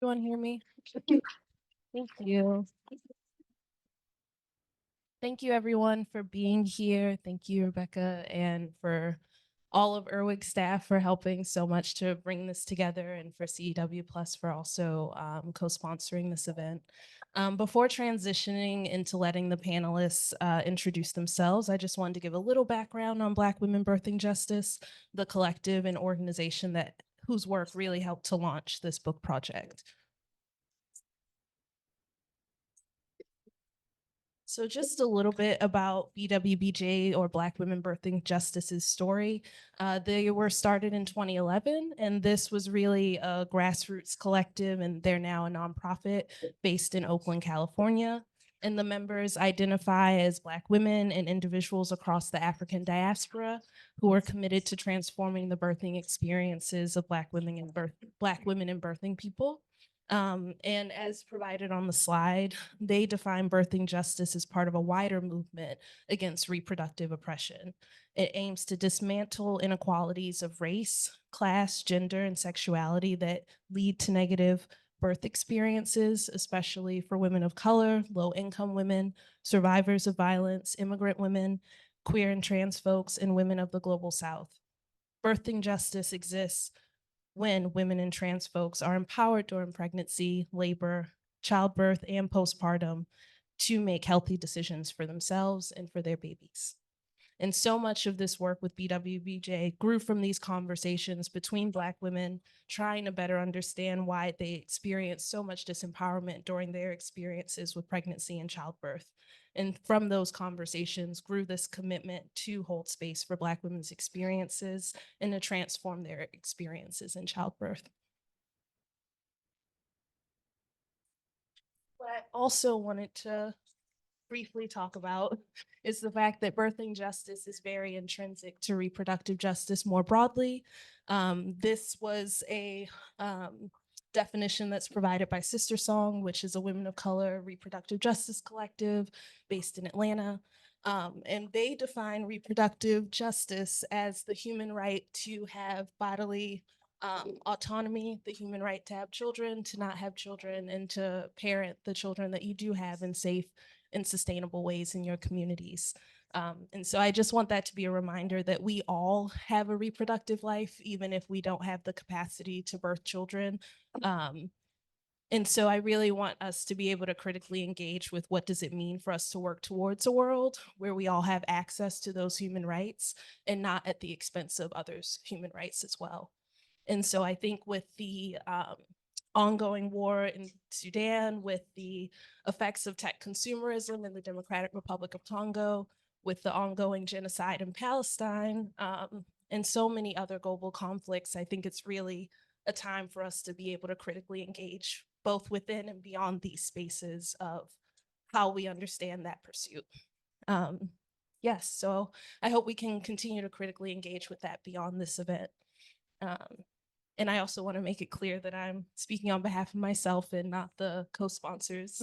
Everyone hear me? Thank you. Thank you, everyone, for being here. Thank you, Rebecca, and for all of IRWG staff for helping so much to bring this together, and for CEW Plus for also co-sponsoring this event. Before transitioning into letting the panelists introduce themselves, I just wanted to give a little background on Black Women Birthing Justice, the collective and organization whose work really helped to launch this book project. So just a little bit about BWBJ, or Black Women Birthing Justice's story. They were started in 2011, and this was really a grassroots collective, and they're now a nonprofit based in Oakland, California. And the members identify as Black women and individuals across the African diaspora who are committed to transforming the birthing experiences of Black women and birthing people. And as provided on the slide, they define birthing justice as part of a wider movement against reproductive oppression. It aims to dismantle inequalities of race, class, gender, and sexuality that lead to negative birth experiences, especially for women of color, low-income women, survivors of violence, immigrant women, queer and trans folks, and women of the Global South. Birthing justice exists when women and trans folks are empowered during pregnancy, labor, childbirth, and postpartum to make healthy decisions for themselves and for their babies. And so much of this work with BWBJ grew from these conversations between Black women trying to better understand why they experience so much disempowerment during their experiences with pregnancy and childbirth. And from those conversations grew this commitment to hold space for Black women's experiences and to transform their experiences in childbirth. What I also wanted to briefly talk about is the fact that birthing justice is very intrinsic to reproductive justice more broadly. This was a definition that's provided by Sister Song, which is a women of color reproductive justice collective based in Atlanta. And they define reproductive justice as the human right to have bodily autonomy, the human right to have children, to not have children, and to parent the children that you do have in safe and sustainable ways in your communities. And so I just want that to be a reminder that we all have a reproductive life, even if we don't have the capacity to birth children. And so I really want us to be able to critically engage with what does it mean for us to work towards a world where we all have access to those human rights and not at the expense of others' human rights as well. And so I think with the ongoing war in Sudan, with the effects of tech consumerism in the Democratic Republic of Congo, with the ongoing genocide in Palestine, and so many other global conflicts, I think it's really a time for us to be able to critically engage both within and beyond these spaces of how we understand that pursuit. Yes, so I hope we can continue to critically engage with that beyond this event. And I also want to make it clear that I'm speaking on behalf of myself and not the co-sponsors.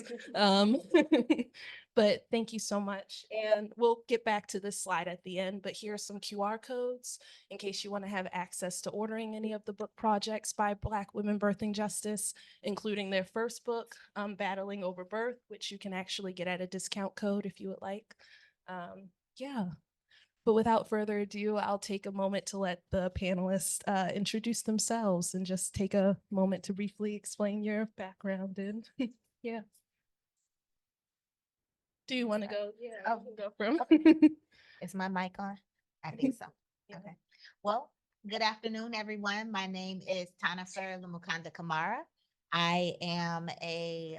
But thank you so much. And we'll get back to this slide at the end, but here are some QR codes in case you want to have access to ordering any of the book projects by Black Women Birthing Justice, including their first book, Battling Over Birth, which you can actually get at a discount code if you would like. Yeah. But without further ado, I'll take a moment to let the panelists introduce themselves and just take a moment to briefly explain your background. And yeah. Do you want to go? Yeah, Oh, go from. Is my mic on? I think so. Okay. Well, good afternoon, everyone. My name is TaNefer Camara. I am a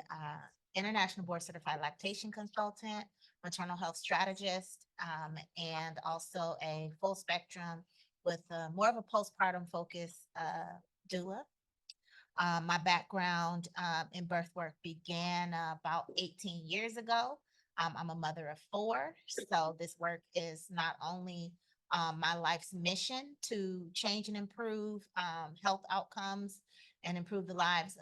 international board certified lactation consultant, maternal health strategist, and also a full spectrum with more of a postpartum focus doula. My background in birth work began about 18 years ago. I'm a mother of 4, so this work is not only my life's mission to change and improve health outcomes and improve the lives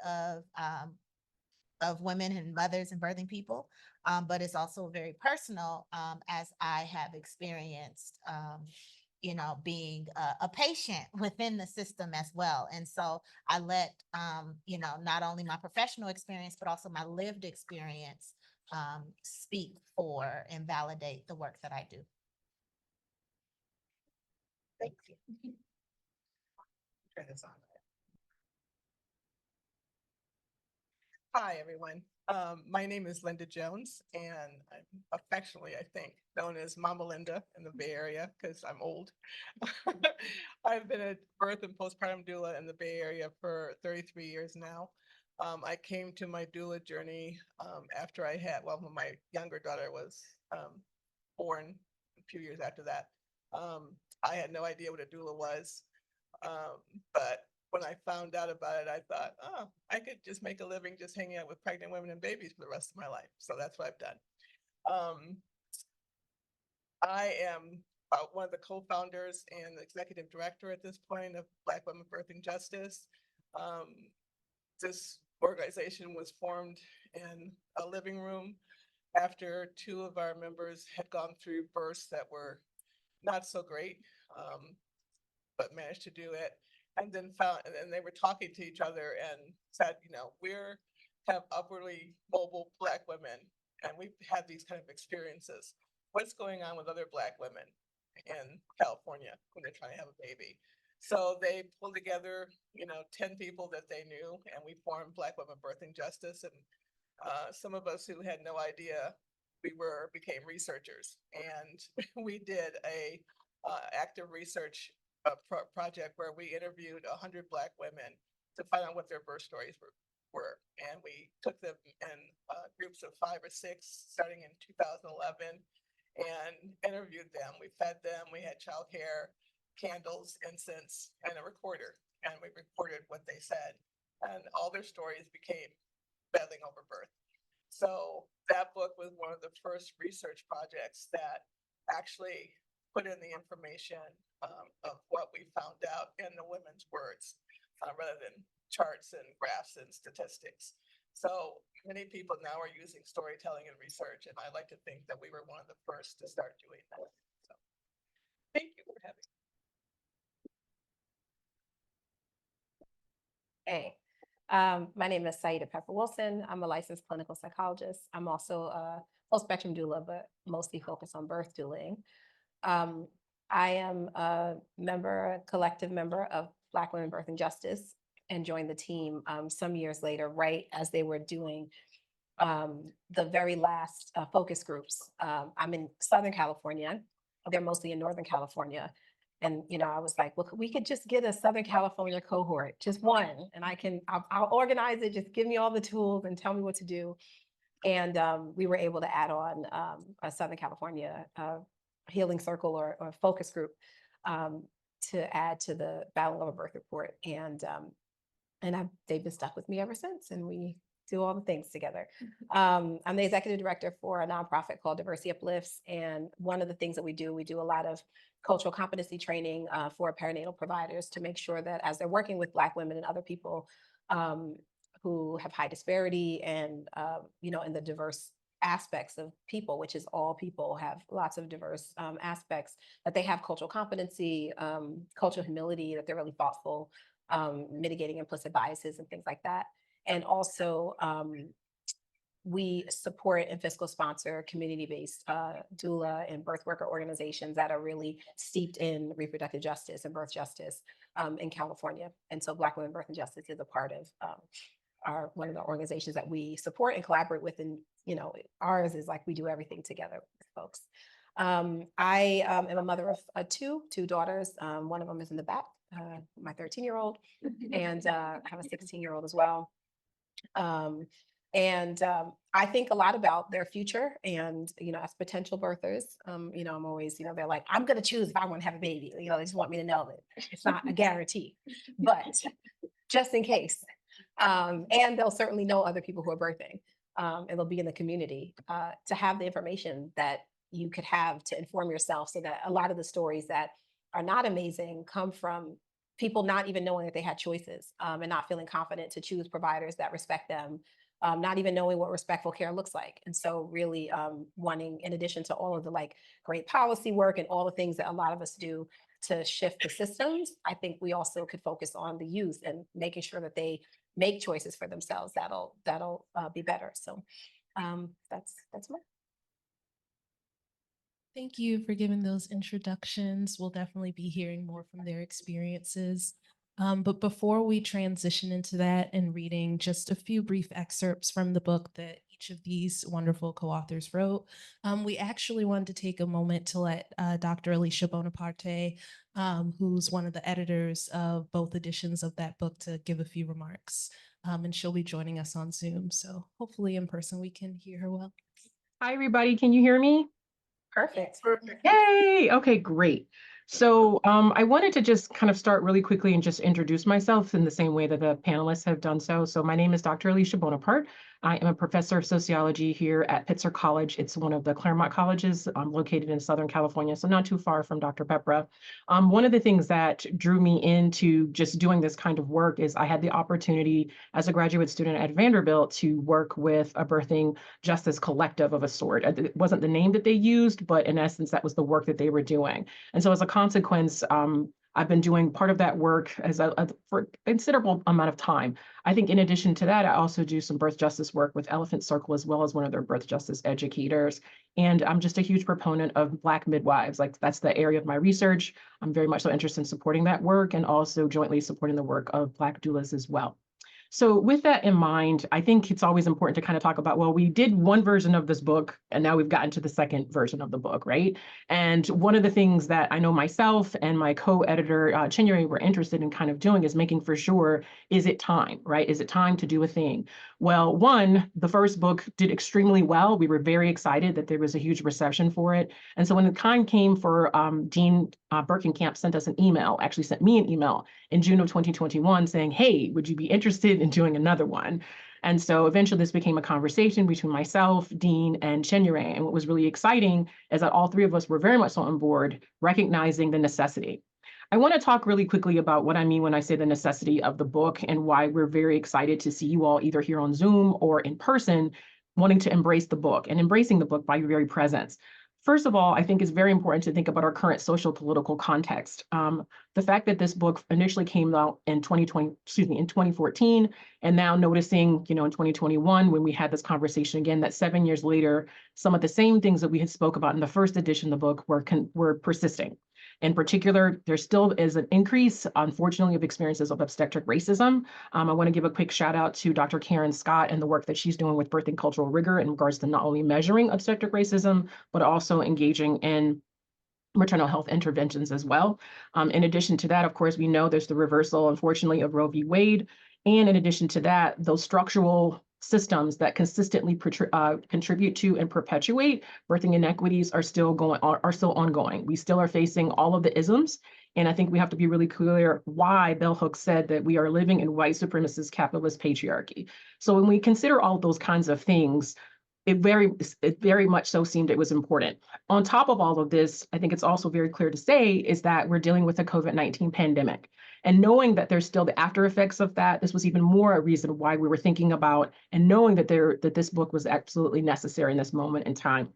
of women and mothers and birthing people, but it's also very personal as I have experienced you know, being a patient within the system as well. And so I let, you know, not only my professional experience, but also my lived experience speak for and validate the work that I do. Thank you. Turn this on. Hi, everyone. My name is Linda Jones, and I'm affectionately, I think, known as Mama Linda in the Bay Area because I'm old. I've been a birth and postpartum doula in the Bay Area for 33 years now. I came to my doula journey after I had, well, when my younger daughter was born, a few years after that. I had no idea what a doula was, but when I found out about it, I thought, oh, I could just make a living just hanging out with pregnant women and babies for the rest of my life. So that's what I've done. I am one of the co-founders and the executive director at this point of Black Women Birthing Justice. This organization was formed in a living room after two of our members had gone through births that were not so great, but managed to do it. And then and they were talking to each other and said, you know, we're kind of upwardly mobile Black women, and we've had these kind of experiences. What's going on with other Black women in California when they're trying to have a baby? So they pulled together, you know, 10 people that they knew, and we formed Black Women Birthing Justice. And some of us who had no idea became researchers, and we did a active research project where we interviewed 100 Black women to find out what their birth stories were. And we took them in groups of 5 or 6 starting in 2011 and interviewed them. We fed them, we had childcare, candles, incense, and a recorder. And we recorded what they said. And all their stories became battling over birth. So that book was one of the first research projects that actually put in the information of what we found out in the women's words, rather than charts and graphs and statistics. So many people now are using storytelling and research, and I like to think that we were one of the first to start doing that. So thank you for having me. Hey, my name is Sayida Peprah-Wilson. I'm a licensed clinical psychologist. I'm also a full spectrum doula, but mostly focused on birth douling. I am a collective member of Black Women Birthing Justice, and joined the team some years later, right as they were doing the very last focus groups. I'm in Southern California. They're mostly in Northern California. And, you know, I was like, well, we could just get a Southern California cohort, just one, and I'll organize it. Just give me all the tools and tell me what to do. And we were able to add on a Southern California healing circle or focus group to add to the Battle Over Birth report. And they've been stuck with me ever since, and we do all the things together. I'm the executive director for a nonprofit called Diversity Uplifts. And one of the things that we do a lot of cultural competency training for perinatal providers to make sure that as they're working with Black women and other people who have high disparity and, you know, in the diverse aspects of people, which is all people have lots of diverse aspects, that they have cultural competency, cultural humility, that they're really thoughtful, mitigating implicit biases and things like that. And also, we support and fiscal sponsor community-based doula and birth worker organizations that are really steeped in reproductive justice and birth justice in California. And so Black Women Birthing Justice is a part of one of the organizations that we support and collaborate with. And, you know, ours is like we do everything together with folks. I am a mother of two daughters. One of them is in the back, my 13-year-old, and I have a 16-year-old as well. I think a lot about their future and, you know, as potential birthers, you know, I'm always, you know, they're like, I'm going to choose if I want to have a baby. You know, they just want me to know that it's not a guarantee, but just in case. And they'll certainly know other people who are birthing, and they'll be in the community to have the information that you could have to inform yourself, so that a lot of the stories that are not amazing come from people not even knowing that they had choices, and not feeling confident to choose providers that respect them, not even knowing what respectful care looks like. And so really wanting, in addition to all of the like great policy work and all the things that a lot of us do, to shift the systems, I think we also could focus on the youth and making sure that they make choices for themselves. That'll be better. So that's my. Thank you for giving those introductions. We'll definitely be hearing more from their experiences. But before we transition into that and reading just a few brief excerpts from the book that each of these wonderful co-authors wrote, we actually wanted to take a moment to let Dr. Alicia Bonaparte, who's one of the editors of both editions of that book, to give a few remarks. And she'll be joining us on Zoom. So hopefully in person we can hear her well. Hi, everybody. Can you hear me? Perfect. Yay. Okay, great. So I wanted to just kind of start really quickly and just introduce myself in the same way that the panelists have done so. So my name is Dr. Alicia Bonaparte. I am a professor of sociology here at Pitzer College. It's one of the Claremont colleges located in Southern California, so not too far from Dr. Peprah. One of the things that drew me into just doing this kind of work is I had the opportunity as a graduate student at Vanderbilt to work with a birthing justice collective of a sort. It wasn't the name that they used, but in essence, that was the work that they were doing. And so as a consequence, I've been doing part of that work for a considerable amount of time. I think in addition to that, I also do some birth justice work with Elephant Circle as well as one of their birth justice educators. And I'm just a huge proponent of Black midwives. Like that's the area of my research. I'm very much so interested in supporting that work and also jointly supporting the work of Black doulas as well. So with that in mind, I think it's always important to kind of talk about, well, we did one version of this book, and now we've gotten to the second version of the book, right? And one of the things that I know myself and my co-editor, Chinyere, were interested in kind of doing is making for sure, is it time, right? Is it time to do a thing? Well, one, the first book did extremely well. We were very excited that there was a huge reception for it. And so when the time came for Dean Berkenkamp sent us an email, actually sent me an email in June of 2021 saying, hey, would you be interested in doing another one? And so eventually this became a conversation between myself, Dean, and Chinyere. And what was really exciting is that all three of us were very much so on board, recognizing the necessity. I want to talk really quickly about what I mean when I say the necessity of the book and why we're very excited to see you all either here on Zoom or in person wanting to embrace the book and embracing the book by your very presence. First of all, I think it's very important to think about our current social political context. The fact that this book initially came out in 2014, and now noticing, in 2021, when we had this conversation again, that 7 years later, some of the same things that we had spoke about in the first edition of the book were persisting. In particular, there still is an increase, unfortunately, of experiences of obstetric racism. I want to give a quick shout out to Dr. Karen Scott and the work that she's doing with birthing cultural rigor in regards to not only measuring obstetric racism, but also engaging in maternal health interventions as well. In addition to that, of course, we know there's the reversal, unfortunately, of Roe v. Wade. And in addition to that, those structural systems that consistently contribute to and perpetuate birthing inequities are still ongoing. We still are facing all of the isms. And I think we have to be really clear why Bell Hooks said that we are living in white supremacist capitalist patriarchy. So when we consider all those kinds of things, it very much so seemed it was important. On top of all of this, I think it's also very clear to say is that we're dealing with a COVID-19 pandemic. And knowing that there's still the after effects of that, this was even more a reason why we were thinking about and knowing that this book was absolutely necessary in this moment in time.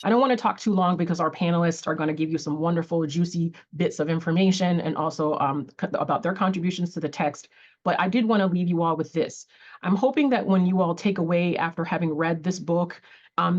I don't want to talk too long because our panelists are going to give you some wonderful, juicy bits of information and also about their contributions to the text. But I did want to leave you all with this. I'm hoping that when you all take away after having read this book,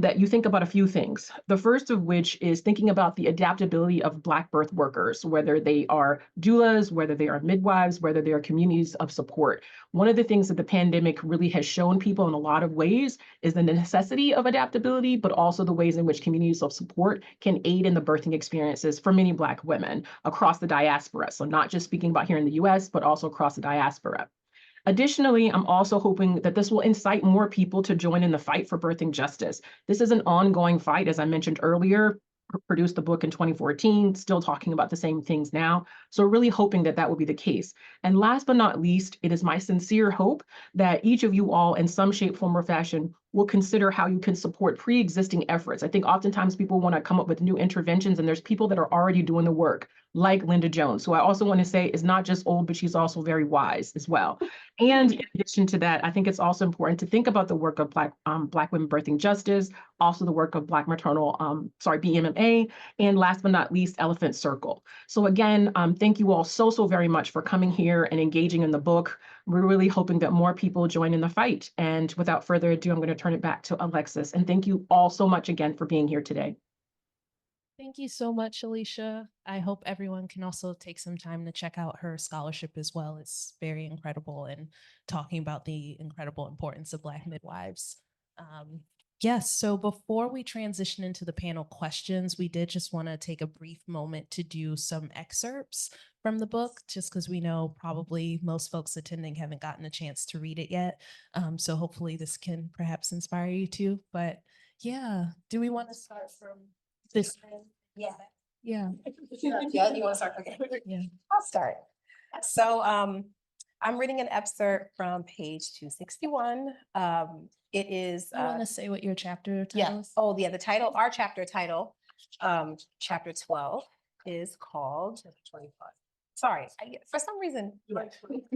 that you think about a few things. The first of which is thinking about the adaptability of Black birth workers, whether they are doulas, whether they are midwives, whether they are communities of support. One of the things that the pandemic really has shown people in a lot of ways is the necessity of adaptability, but also the ways in which communities of support can aid in the birthing experiences for many Black women across the diaspora. So not just speaking about here in the US, but also across the diaspora. Additionally, I'm also hoping that this will incite more people to join in the fight for birthing justice. This is an ongoing fight, as I mentioned earlier, produced the book in 2014, still talking about the same things now. So really hoping that that will be the case. And last but not least, it is my sincere hope that each of you all in some shape, form, or fashion will consider how you can support pre-existing efforts. I think oftentimes people want to come up with new interventions, and there's people that are already doing the work, like Linda Jones, who I also want to say is not just old, but she's also very wise as well. And in addition to that, I think it's also important to think about the work of Black Women Birthing Justice, also the work of Black Maternal, BMMA, and last but not least, Elephant Circle. So again, thank you all so very much for coming here and engaging in the book. We're really hoping that more people join in the fight. And without further ado, I'm going to turn it back to Alexus. And thank you all so much again for being here today. Thank you so much, Alicia. I hope everyone can also take some time to check out her scholarship as well. It's very incredible, and talking about the incredible importance of Black midwives. Yes, so before we transition into the panel questions, we did just want to take a brief moment to do some excerpts from the book, just because we know probably most folks attending haven't gotten a chance to read it yet. So hopefully this can perhaps inspire you too. But yeah, do we want to start from this? Yeah. Yeah. Yeah, you want to start? Okay. Yeah. I'll start. So I'm reading an excerpt from page 261. It is You want to say what your chapter title yeah. is? Oh, yeah. The title, our chapter title, chapter 12 is called 25. Sorry, for some reason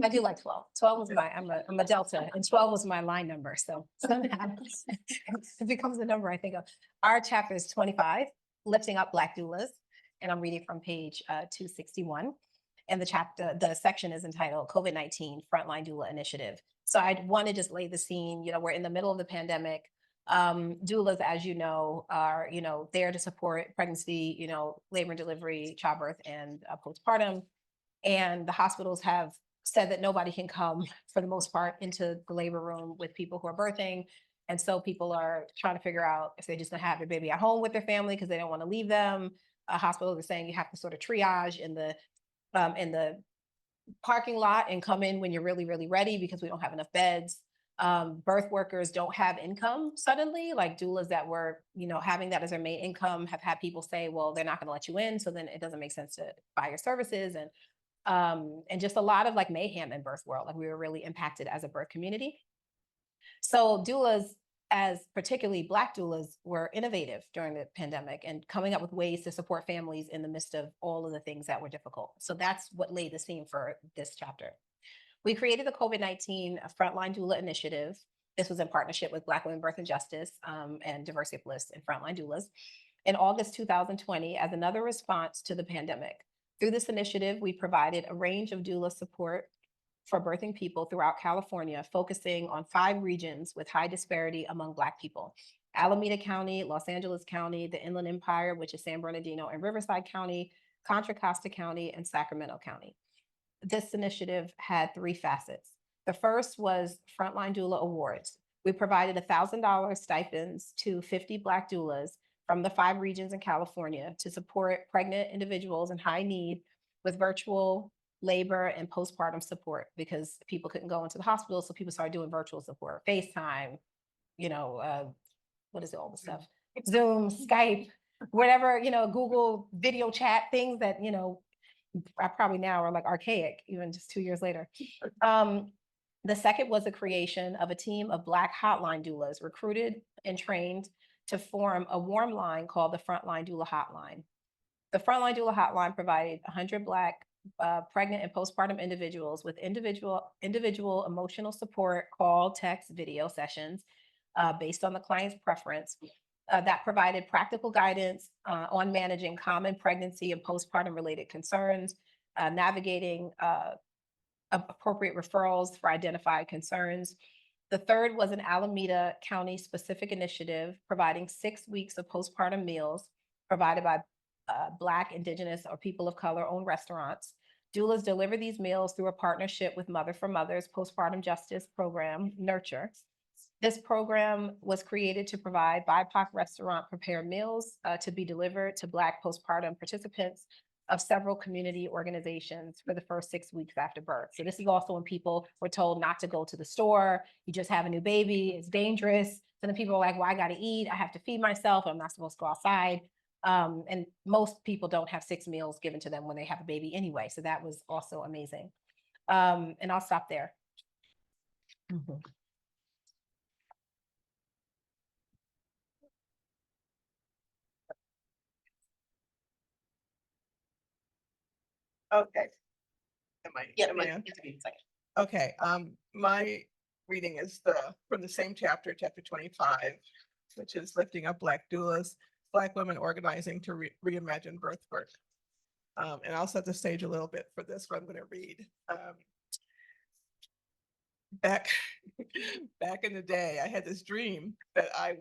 I do like 12. 12 was I'm a Delta, and 12 was my line number. So somehow it becomes the number I think of. Our chapter is 25, Lifting Up Black Doulas, and I'm reading from page 261. And the section is entitled COVID-19 Frontline Doula Initiative. So I want to just lay the scene. We're in the middle of the pandemic. Doulas, as you know, are, there to support pregnancy, labor and delivery, childbirth, and postpartum. And the hospitals have said that nobody can come, for the most part, into the labor room with people who are birthing. And so people are trying to figure out if they're just gonna have their baby at home with their family because they don't want to leave them. Hospitals are saying you have to sort of triage in the parking lot and come in when you're really, really ready because we don't have enough beds. Birth workers don't have income suddenly, like doulas that were, having that as their main income have had people say, well, they're not going to let you in. So then it doesn't make sense to buy your services. And just a lot of like mayhem in birth world. Like we were really impacted as a birth community. So doulas, as particularly Black doulas, were innovative during the pandemic and coming up with ways to support families in the midst of all of the things that were difficult. So that's what laid the scene for this chapter. We created the COVID-19 Frontline Doula Initiative. This was in partnership with Black Women Birthing Justice and Diversity of Bliss and Frontline Doulas in August 2020 as another response to the pandemic. Through this initiative, we provided a range of doula support for birthing people throughout California, focusing on 5 regions with high disparity among Black people: Alameda County, Los Angeles County, the Inland Empire, which is San Bernardino and Riverside County, Contra Costa County, and Sacramento County. This initiative had 3 facets. The first was Frontline Doula Awards. We provided $1,000 stipends to 50 Black doulas from the 5 regions in California to support pregnant individuals in high need with virtual labor and postpartum support because people couldn't go into the hospital. So people started doing virtual support, FaceTime, what is it, all the stuff, Zoom, Skype, whatever, Google video chat, things that, I probably now are like archaic, even just 2 years later. The second was the creation of a team of Black hotline doulas recruited and trained to form a warm line called the Frontline Doula Hotline. The Frontline Doula Hotline provided 100 Black pregnant and postpartum individuals with individual emotional support, call, text, video sessions based on the client's preference that provided practical guidance on managing common pregnancy and postpartum related concerns, navigating appropriate referrals for identified concerns. The third was an Alameda County specific initiative providing 6 weeks of postpartum meals provided by Black, Indigenous, or people of color owned restaurants. Doulas deliver these meals through a partnership with Mother for Mothers postpartum justice program, Nurture. This program was created to provide BIPOC restaurant prepared meals to be delivered to Black postpartum participants of several community organizations for the first 6 weeks after birth. So this is also when people were told not to go to the store. You just have a new baby, it's dangerous. So then people are like, well, I gotta eat, I have to feed myself, I'm not supposed to go outside. And most people don't have 6 meals given to them when they have a baby anyway. So that was also amazing. And I'll stop there. Okay. Am I? Yeah, am I it on? needs to be a second. Okay, my reading is from the same chapter, chapter 25, which is lifting up Black doulas, Black women organizing to reimagine birth work. And I'll set the stage a little bit for this, what I'm going to read. Back, back in the day, I had this dream that I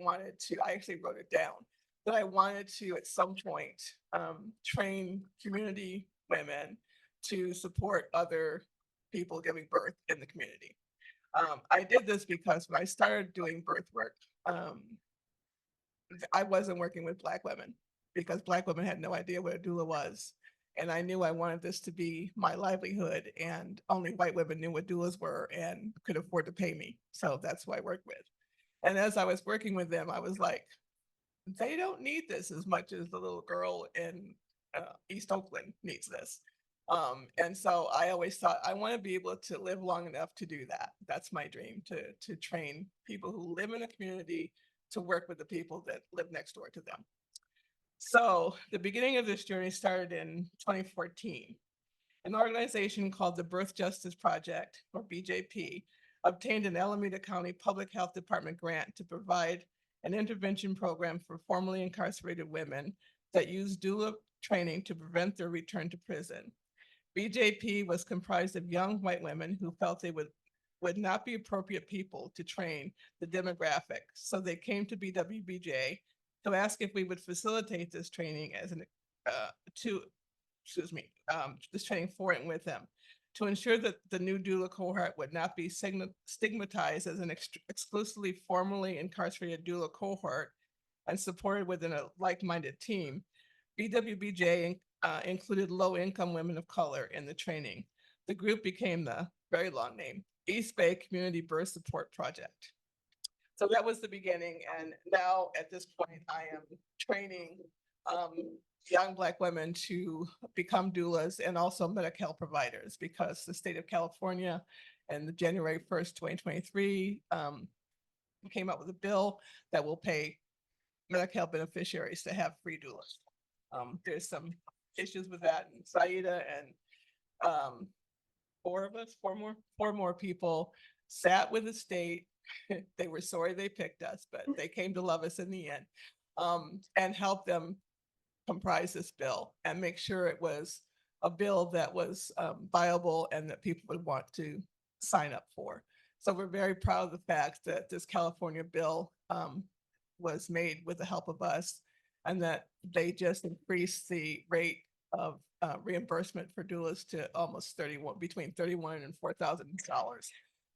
actually wrote it down, that I wanted to, at some point, train community women to support other people giving birth in the community. I did this because when I started doing birth work, I wasn't working with Black women because Black women had no idea what a doula was. And I knew I wanted this to be my livelihood, and only white women knew what doulas were and could afford to pay me. So that's who I worked with. And as I was working with them, I was like, they don't need this as much as the little girl in East Oakland needs this. And so I always thought I want to be able to live long enough to do that. That's my dream, to train people who live in a community to work with the people that live next door to them. So the beginning of this journey started in 2014. An organization called the Birth Justice Project, or BJP, obtained an Alameda County Public Health Department grant to provide an intervention program for formerly incarcerated women that use doula training to prevent their return to prison. BJP was comprised of young white women who felt they would not be appropriate people to train the demographic. So they came to BWBJ to ask if we would facilitate this training as this training for and with them, to ensure that the new doula cohort would not be stigmatized as an exclusively formerly incarcerated doula cohort and supported within a like-minded team. BWBJ included low-income women of color in the training. The group became the very long name, East Bay Community Birth Support Project. So that was the beginning. And now at this point, I am training young Black women to become doulas and also Medi-Cal providers, because the state of California and the January 1st, 2023 came up with a bill that will pay Medi-Cal beneficiaries to have free doulas. There's some issues with that, and Sayida and four more people sat with the state. They were sorry they picked us, but they came to love us in the end, and help them comprise this bill and make sure it was a bill that was viable and that people would want to sign up for. So we're very proud of the fact that this California bill was made with the help of us, and that they just increased the rate of reimbursement for doulas to almost between $31,000 and $4,000,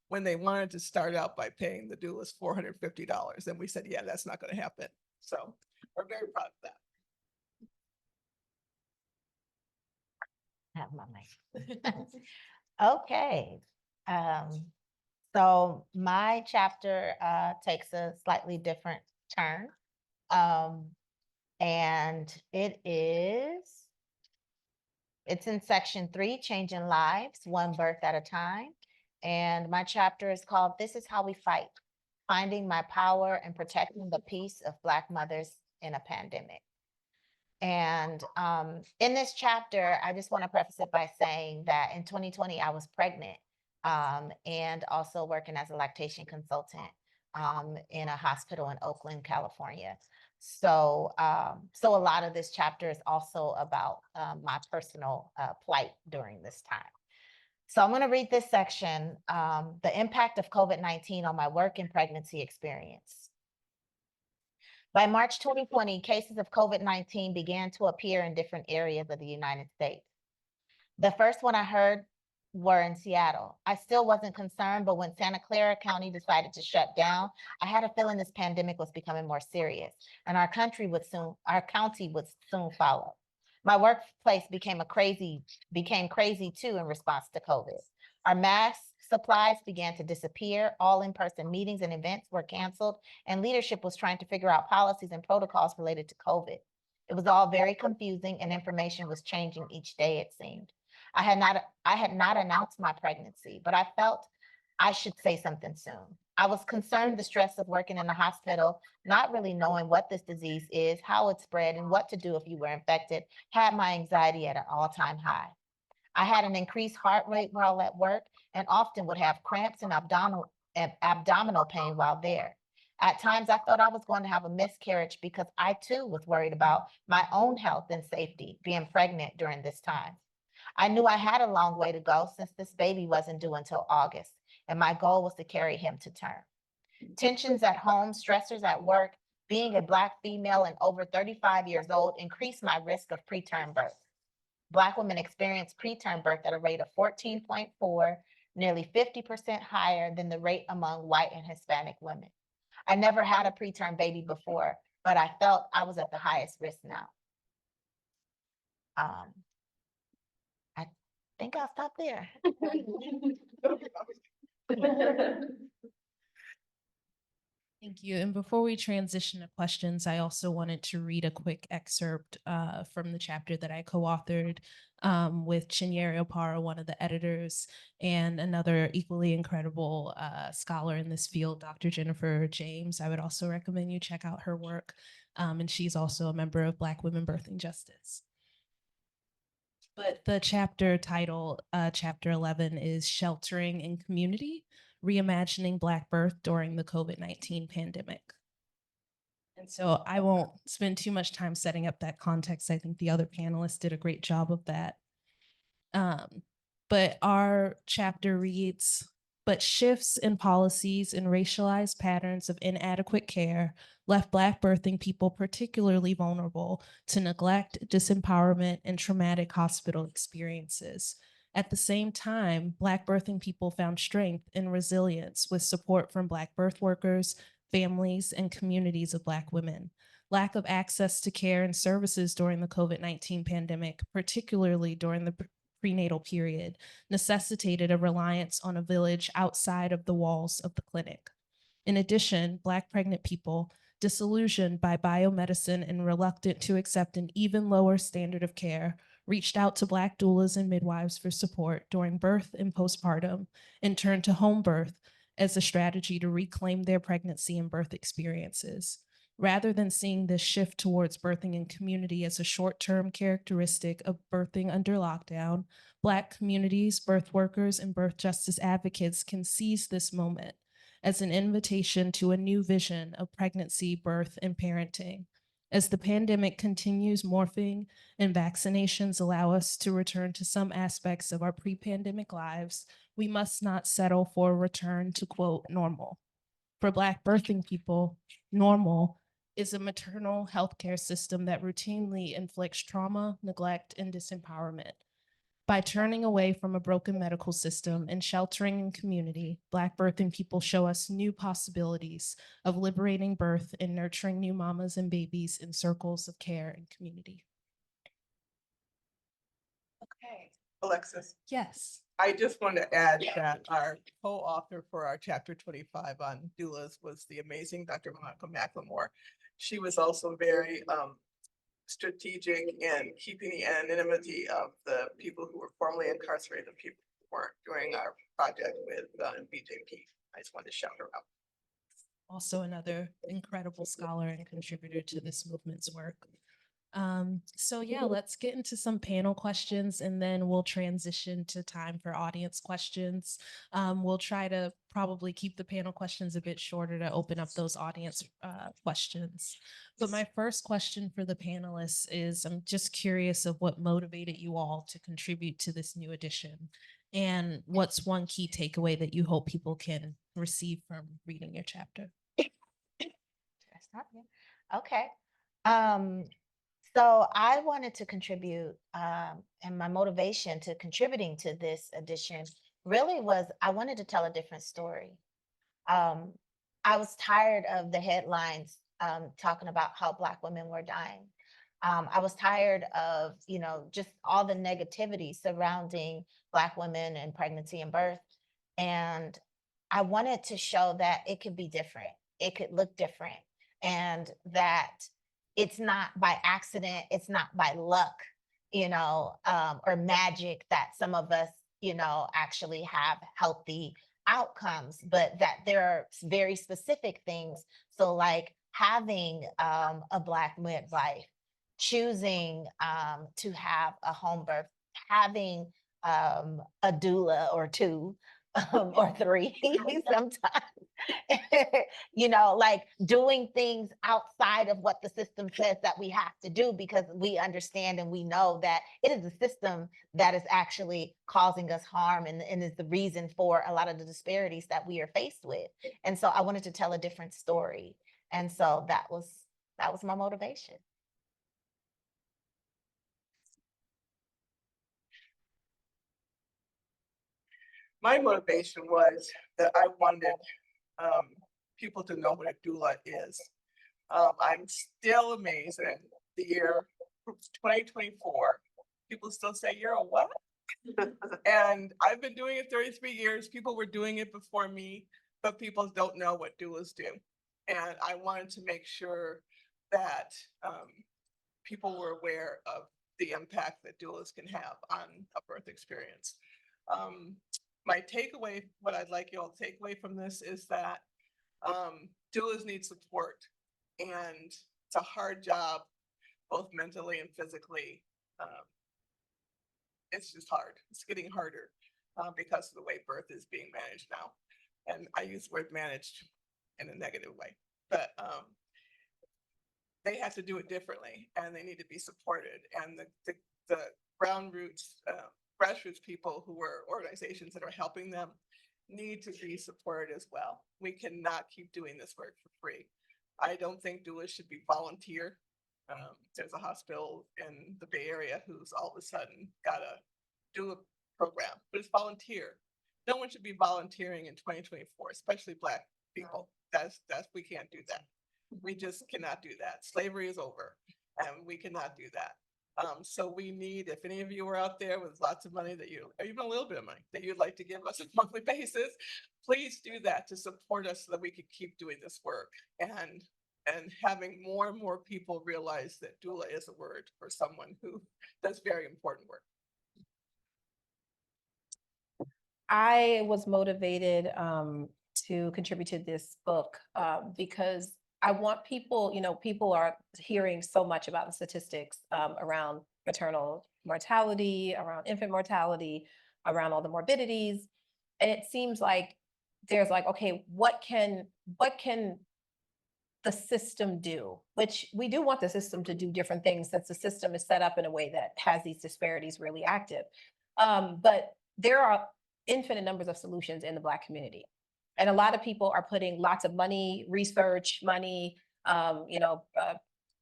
when they wanted to start out by paying the doulas $450. And we said, yeah, that's not going to happen. So we're very proud of that. Have my mic. Okay. So my chapter takes a slightly different turn. And it's in section 3, Changing Lives, One Birth at a Time. And my chapter is called This Is How We Fight, Finding My Power and Protecting the Peace of Black Mothers in a Pandemic. And in this chapter, I just want to preface it by saying that in 2020, I was pregnant and also working as a lactation consultant in a hospital in Oakland, California. So, so a lot of this chapter is also about my personal plight during this time. So I'm going to read this section, The Impact of COVID-19 on My Work and Pregnancy Experience. By March 2020, cases of COVID-19 began to appear in different areas of the United States. The first one I heard were in Seattle. I still wasn't concerned, but when Santa Clara County decided to shut down, I had a feeling this pandemic was becoming more serious, and our county would soon follow. My workplace became crazy too in response to COVID. Our mask supplies began to disappear. All in-person meetings and events were canceled, and leadership was trying to figure out policies and protocols related to COVID. It was all very confusing, and information was changing each day, it seemed. I had not announced my pregnancy, but I felt I should say something soon. I was concerned the stress of working in the hospital, not really knowing what this disease is, how it spread, and what to do if you were infected, had my anxiety at an all-time high. I had an increased heart rate while at work and often would have cramps and abdominal pain while there. At times, I thought I was going to have a miscarriage because I too was worried about my own health and safety being pregnant during this time. I knew I had a long way to go since this baby wasn't due until August, and my goal was to carry him to term. Tensions at home, stressors at work, being a Black female and over 35 years old increased my risk of preterm birth. Black women experience preterm birth at a rate of 14.4, nearly 50% higher than the rate among white and Hispanic women. I never had a preterm baby before, but I felt I was at the highest risk now. I think I'll stop there. Thank you. And before we transition to questions, I also wanted to read a quick excerpt from the chapter that I co-authored with Chinyere Opara, one of the editors, and another equally incredible scholar in this field, Dr. Jennifer James. I would also recommend you check out her work. And she's also a member of Black Women Birthing Justice. But the chapter title, chapter 11, is Sheltering in Community, Reimagining Black Birth During the COVID-19 Pandemic. And so I won't spend too much time setting up that context. I think the other panelists did a great job of that. But our chapter reads, but shifts in policies and racialized patterns of inadequate care left Black birthing people particularly vulnerable to neglect, disempowerment, and traumatic hospital experiences. At the same time, Black birthing people found strength and resilience with support from Black birth workers, families, and communities of Black women. Lack of access to care and services during the COVID-19 pandemic, particularly during the prenatal period, necessitated a reliance on a village outside of the walls of the clinic. In addition, Black pregnant people, disillusioned by biomedicine and reluctant to accept an even lower standard of care, reached out to Black doulas and midwives for support during birth and postpartum, and turned to home birth as a strategy to reclaim their pregnancy and birth experiences. Rather than seeing this shift towards birthing in community as a short-term characteristic of birthing under lockdown, Black communities, birth workers, and birth justice advocates can seize this moment as an invitation to a new vision of pregnancy, birth, and parenting. As the pandemic continues morphing and vaccinations allow us to return to some aspects of our pre-pandemic lives, we must not settle for a return to, quote, normal. For Black birthing people, normal is a maternal healthcare system that routinely inflicts trauma, neglect, and disempowerment. By turning away from a broken medical system and sheltering in community, Black birthing people show us new possibilities of liberating birth and nurturing new mamas and babies in circles of care and community. Okay, Alexus. Yes. I just want to add that our co-author for our chapter 25 on doulas was the amazing Dr. Monica McLemore. She was also very strategic in keeping the anonymity of the people who were formerly incarcerated and people who weren't during our project with BJP. I just wanted to shout her out. Also another incredible scholar and contributor to this movement's work. So yeah, let's get into some panel questions and then we'll transition to time for audience questions. We'll try to probably keep the panel questions a bit shorter to open up those audience questions. But my first question for the panelists is, I'm just curious of what motivated you all to contribute to this new edition, and what's one key takeaway that you hope people can receive from reading your chapter? Okay. So I wanted to contribute, and my motivation to contributing to this edition really was I wanted to tell a different story. I was tired of the headlines talking about how Black women were dying. I was tired of, just all the negativity surrounding Black women and pregnancy and birth. And I wanted to show that it could be different. It could look different, and that it's not by accident, it's not by luck, or magic that some of us, actually have healthy outcomes, but that there are very specific things. So like having a Black midwife, choosing to have a home birth, having a doula or two or three sometimes. You know, like doing things outside of what the system says that we have to do, because we understand and we know that it is the system that is actually causing us harm and is the reason for a lot of the disparities that we are faced with. And so I wanted to tell a different story. And so that was my motivation. My motivation was that I wanted people to know what a doula is. I'm still amazed at the year 2024. People still say, "You're a what?" And I've been doing it 33 years. People were doing it before me, but people don't know what doulas do. And I wanted to make sure that people were aware of the impact that doulas can have on a birth experience. My takeaway, what I'd like you all to take away from this is that doulas need support, and it's a hard job, both mentally and physically. It's just hard. It's getting harder because of the way birth is being managed now. And I use the word managed in a negative way, but they have to do it differently, and they need to be supported. And the grassroots people who are organizations that are helping them need to be supported as well. We cannot keep doing this work for free. I don't think doulas should be volunteer. There's a hospital in the Bay Area who's all of a sudden got a doula program, but it's volunteer. No one should be volunteering in 2024, especially Black people. We can't do that. We just cannot do that. Slavery is over, and we cannot do that. So we need, if any of you are out there with lots of money or even a little bit of money that you'd like to give us on a monthly basis, please do that to support us so that we can keep doing this work and having more and more people realize that doula is a word for someone who does very important work. I was motivated to contribute to this book because I want people, people are hearing so much about the statistics around maternal mortality, around infant mortality, around all the morbidities. And it seems like there's okay, what can the system do? Which we do want the system to do different things, since the system is set up in a way that has these disparities really active. But there are infinite numbers of solutions in the Black community. And a lot of people are putting lots of money, research money,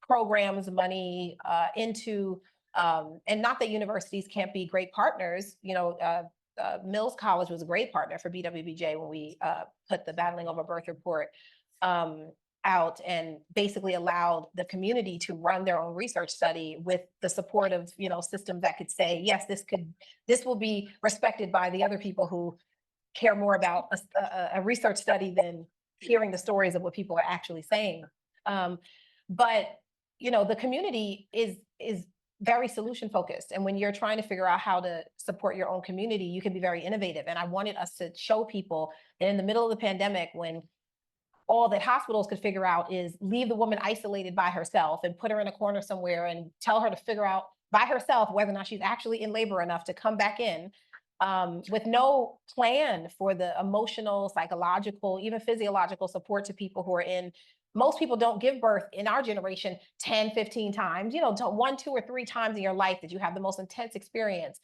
programs money into, and not that universities can't be great partners. Mills College was a great partner for BWBJ when we put the Battling Over Birth report out, and basically allowed the community to run their own research study with the support of systems that could say, yes, this will be respected by the other people who care more about a research study than hearing the stories of what people are actually saying. But the community is very solution focused, and when you're trying to figure out how to support your own community, you can be very innovative. And I wanted us to show people that in the middle of the pandemic, when all that hospitals could figure out is leave the woman isolated by herself and put her in a corner somewhere and tell her to figure out by herself whether or not she's actually in labor enough to come back in, with no plan for the emotional, psychological, even physiological support to people who are in. Most people don't give birth in our generation 10, 15 times, 1, 2, or 3 times in your life that you have the most intense experience.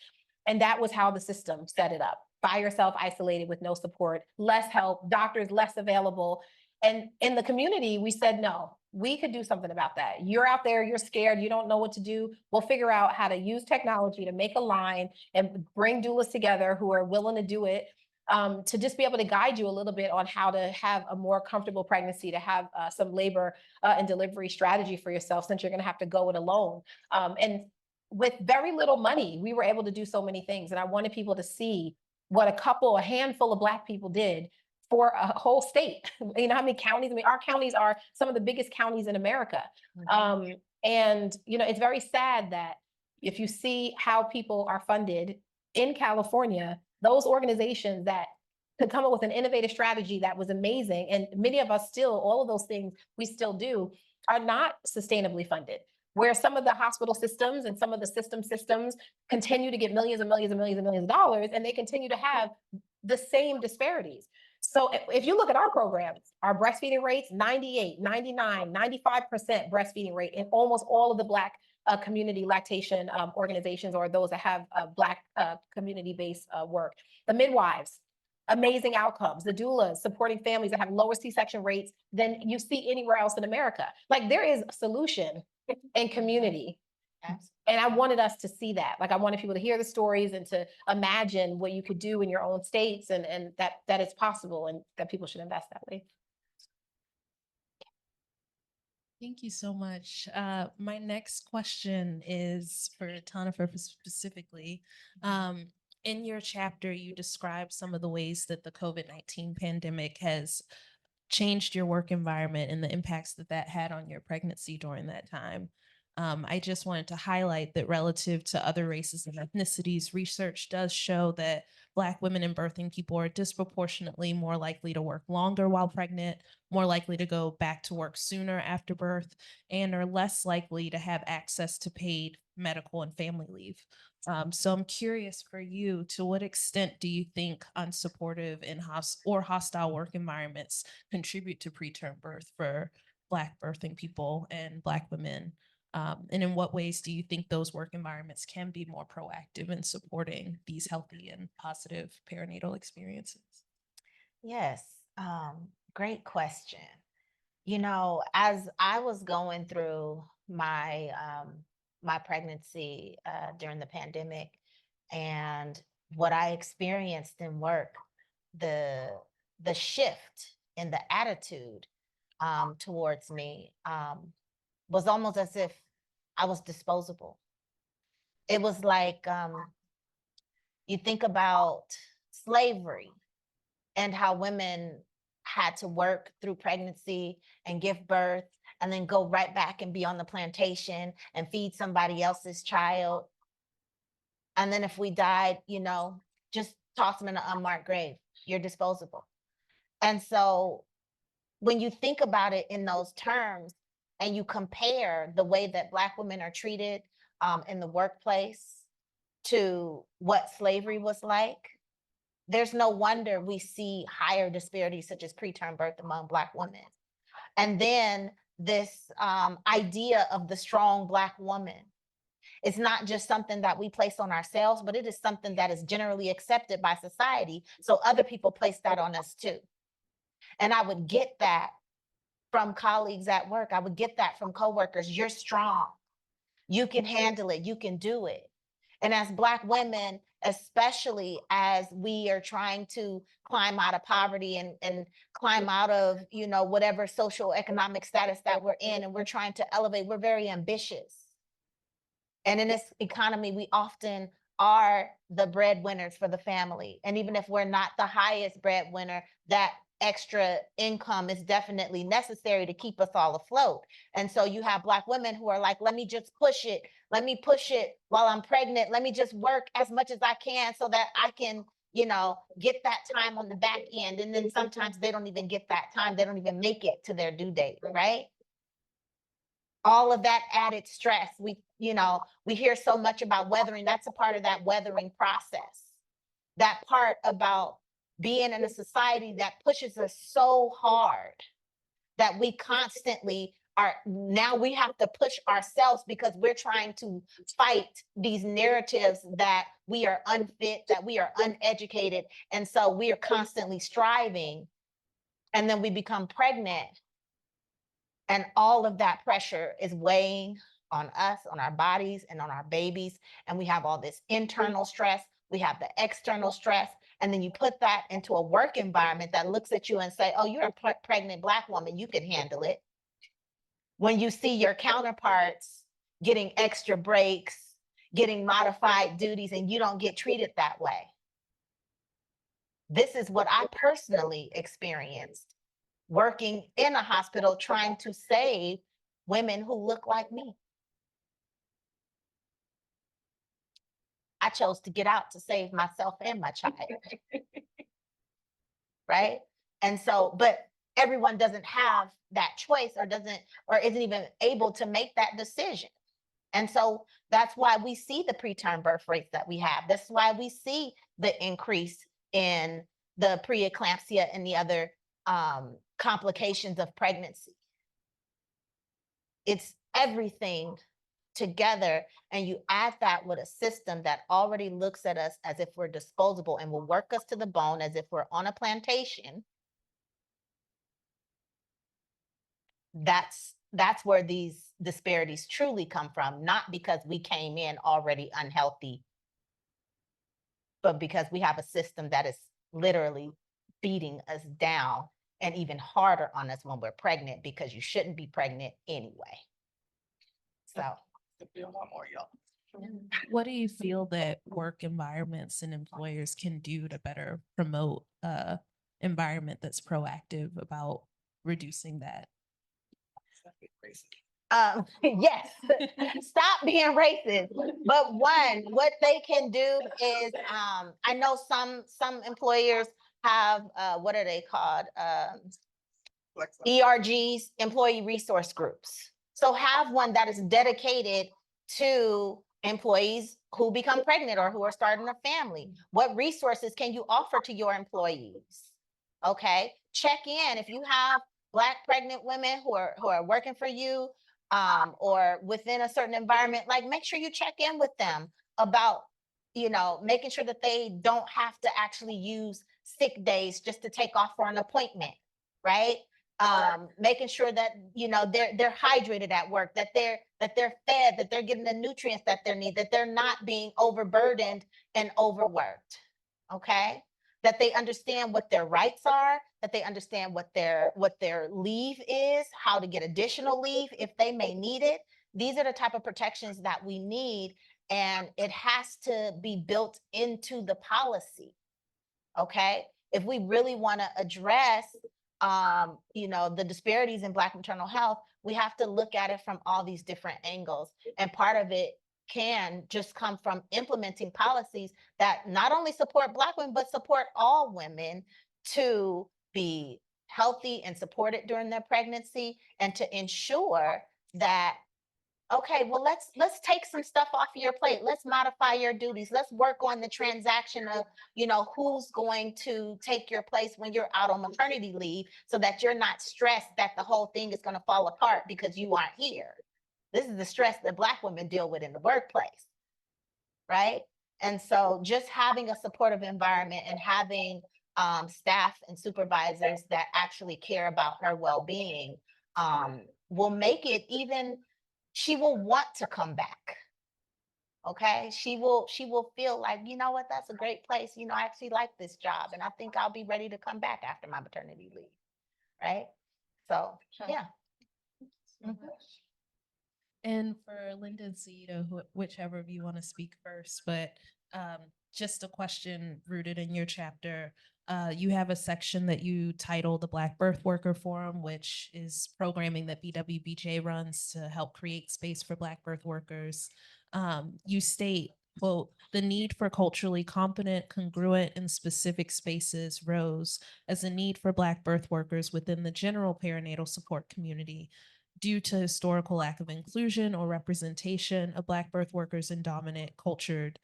And that was how the system set it up. By yourself, isolated with no support, less help, doctors less available. And in the community, we said, no, we could do something about that. You're out there, you're scared, you don't know what to do. We'll figure out how to use technology to make a line and bring doulas together who are willing to do it, to just be able to guide you a little bit on how to have a more comfortable pregnancy, to have some labor and delivery strategy for yourself, since you're gonna have to go it alone. And with very little money, we were able to do so many things. And I wanted people to see what a handful of Black people did for a whole state. You know how many counties? I mean, our counties are some of the biggest counties in America. Mhm. And it's very sad that if you see how people are funded in California, those organizations that could come up with an innovative strategy that was amazing, and many of us still, all of those things we still do, are not sustainably funded. where some of the hospital systems and some of the systems continue to get millions and millions and millions and millions of dollars, and they continue to have the same disparities. So if you look at our programs, our breastfeeding rates, 98, 99, 95% breastfeeding rate in almost all of the Black community lactation organizations, or those that have Black community-based work. The midwives, amazing outcomes. The doulas supporting families that have lower C-section rates than you see anywhere else in America. Like, there is a solution in community. And I wanted us to see that. Like, I wanted people to hear the stories and to imagine what you could do in your own states, and that it's possible, and that people should invest that way. Thank you so much. My next question is for TaNefer specifically. In your chapter, you describe some of the ways that the COVID-19 pandemic has changed your work environment and the impacts that that had on your pregnancy during that time. I just wanted to highlight that relative to other races and ethnicities, research does show that Black women and birthing people are disproportionately more likely to work longer while pregnant, more likely to go back to work sooner after birth, and are less likely to have access to paid medical and family leave. So I'm curious for you, to what extent do you think unsupportive and hostile work environments contribute to preterm birth for Black birthing people and Black women? And in what ways do you think those work environments can be more proactive in supporting these healthy and positive perinatal experiences? Yes, great question. You know, as I was going through my my pregnancy during the pandemic, and what I experienced in work, the shift in the attitude towards me was almost as if I was disposable. It was like, you think about slavery and how women had to work through pregnancy and give birth and then go right back and be on the plantation and feed somebody else's child. And then if we died, you know, just toss them in an unmarked grave. You're disposable. And so when you think about it in those terms, and you compare the way that Black women are treated in the workplace to what slavery was like, there's no wonder we see higher disparities such as preterm birth among Black women. And then this idea of the strong Black woman, it's not just something that we place on ourselves, but it is something that is generally accepted by society. So other people place that on us too. And I would get that from colleagues at work. I would get that from coworkers. You're strong. You can handle it. You can do it. And as Black women, especially as we are trying to climb out of poverty and climb out of, you know, whatever social economic status that we're in, and we're trying to elevate, we're very ambitious. And in this economy, we often are the breadwinners for the family. And even if we're not the highest breadwinner, that extra income is definitely necessary to keep us all afloat. And so you have Black women who are like, let me just push it. Let me push it while I'm pregnant. Let me just work as much as I can so that I can, you know, get that time on the back end. And then sometimes they don't even get that time. They don't even make it to their due date, right? All of that added stress. We hear so much about weathering. That's a part of that weathering process. That part about being in a society that pushes us so hard that we constantly now we have to push ourselves because we're trying to fight these narratives that we are unfit, that we are uneducated. And so we are constantly striving, and then we become pregnant. And all of that pressure is weighing on us, on our bodies, and on our babies. And we have all this internal stress. We have the external stress. And then you put that into a work environment that looks at you and say, oh, you're a pregnant Black woman, you can handle it. When you see your counterparts getting extra breaks, getting modified duties, and you don't get treated that way. This is what I personally experienced working in a hospital trying to save women who look like me. I chose to get out to save myself and my child. Right? And so, but everyone doesn't have that choice or isn't even able to make that decision. And so that's why we see the preterm birth rates that we have. That's why we see the increase in the preeclampsia and the other complications of pregnancy. It's everything together, and you add that with a system that already looks at us as if we're disposable and will work us to the bone as if we're on a plantation. That's where these disparities truly come from, not because we came in already unhealthy, but because we have a system that is literally beating us down and even harder on us when we're pregnant, because you shouldn't be pregnant anyway. So It'd be a lot more, y'all. What do you feel that work environments and employers can do to better promote a environment that's proactive about reducing that? That'd be crazy. yes, stop being racist. But one, what they can do is, I know some employers have, what are they called? Flex up. ERGs, employee resource groups. So have one that is dedicated to employees who become pregnant or who are starting a family. What resources can you offer to your employees? Okay, check in. If you have Black pregnant women who are working for you, or within a certain environment, like make sure you check in with them about, making sure that they don't have to actually use sick days just to take off for an appointment, right? Making sure that they're hydrated at work, that they're fed, that they're getting the nutrients that they need, that they're not being overburdened and overworked. Okay, that they understand what their rights are, that they understand what their leave is, how to get additional leave if they may need it. These are the type of protections that we need, and it has to be built into the policy. Okay, if we really want to address the disparities in Black maternal health, we have to look at it from all these different angles. And part of it can just come from implementing policies that not only support Black women, but support all women to be healthy and supported during their pregnancy, and to ensure that, okay, well, let's take some stuff off your plate. Let's modify your duties. Let's work on the transaction of, who's going to take your place when you're out on maternity leave, so that you're not stressed that the whole thing is going to fall apart because you aren't here. This is the stress that Black women deal with in the workplace, right? And so just having a supportive environment and having staff and supervisors that actually care about her well-being will make it even, she will want to come back. Okay, she will feel like, you know what, that's a great place. I actually like this job, and I think I'll be ready to come back after my maternity leave, right? So, yeah. Mhm. And for Linda and Sayida, whichever of you want to speak first, but just a question rooted in your chapter. You have a section that you title the Black Birth Worker Forum, which is programming that BWBJ runs to help create space for Black birth workers. You state, quote, "The need for culturally competent, congruent, and specific spaces rose as a need for Black birth workers within the general perinatal support community due to historical lack of inclusion or representation of Black birth workers in dominant cultured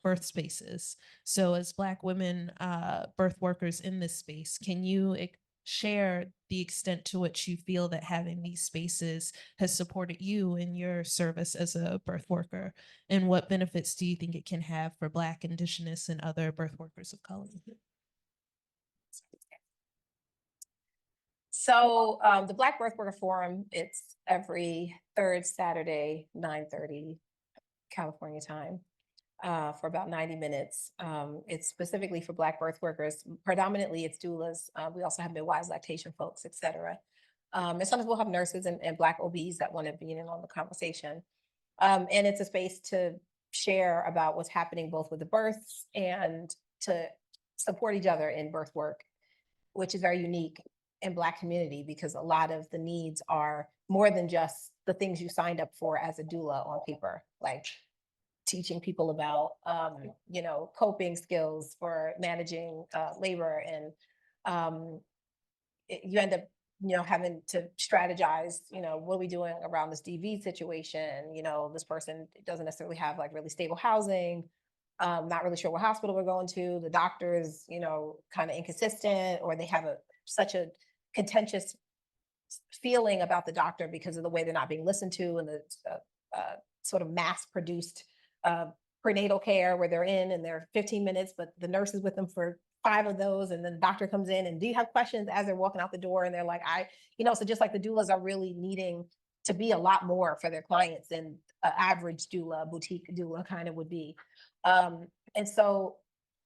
birth spaces." So as Black women birth workers in this space, can you share the extent to which you feel that having these spaces has supported you in your service as a birth worker? And what benefits do you think it can have for Black, Indigenous, and other birth workers of color? So the Black Birth Worker Forum, it's every third Saturday, 9:30 California time, for about 90 minutes. It's specifically for Black birth workers. Predominantly, it's doulas. We also have midwives, lactation folks, et cetera. And sometimes we'll have nurses and Black OBs that want to be in on the conversation. And it's a space to share about what's happening both with the births and to support each other in birth work, which is very unique in Black community, because a lot of the needs are more than just the things you signed up for as a doula on paper, like teaching people about, coping skills for managing labor. And you end up having to strategize, what are we doing around this DV situation? This person doesn't necessarily have like really stable housing. Not really sure what hospital we're going to. The doctor's, kind of inconsistent, or they have such a contentious feeling about the doctor because of the way they're not being listened to, and the sort of mass produced prenatal care where they're in and they're 15 minutes, but the nurse is with them for 5 of those. And then the doctor comes in and do you have questions as they're walking out the door? And they're like, so just like the doulas are really needing to be a lot more for their clients than an average doula, boutique doula kind of would be. And so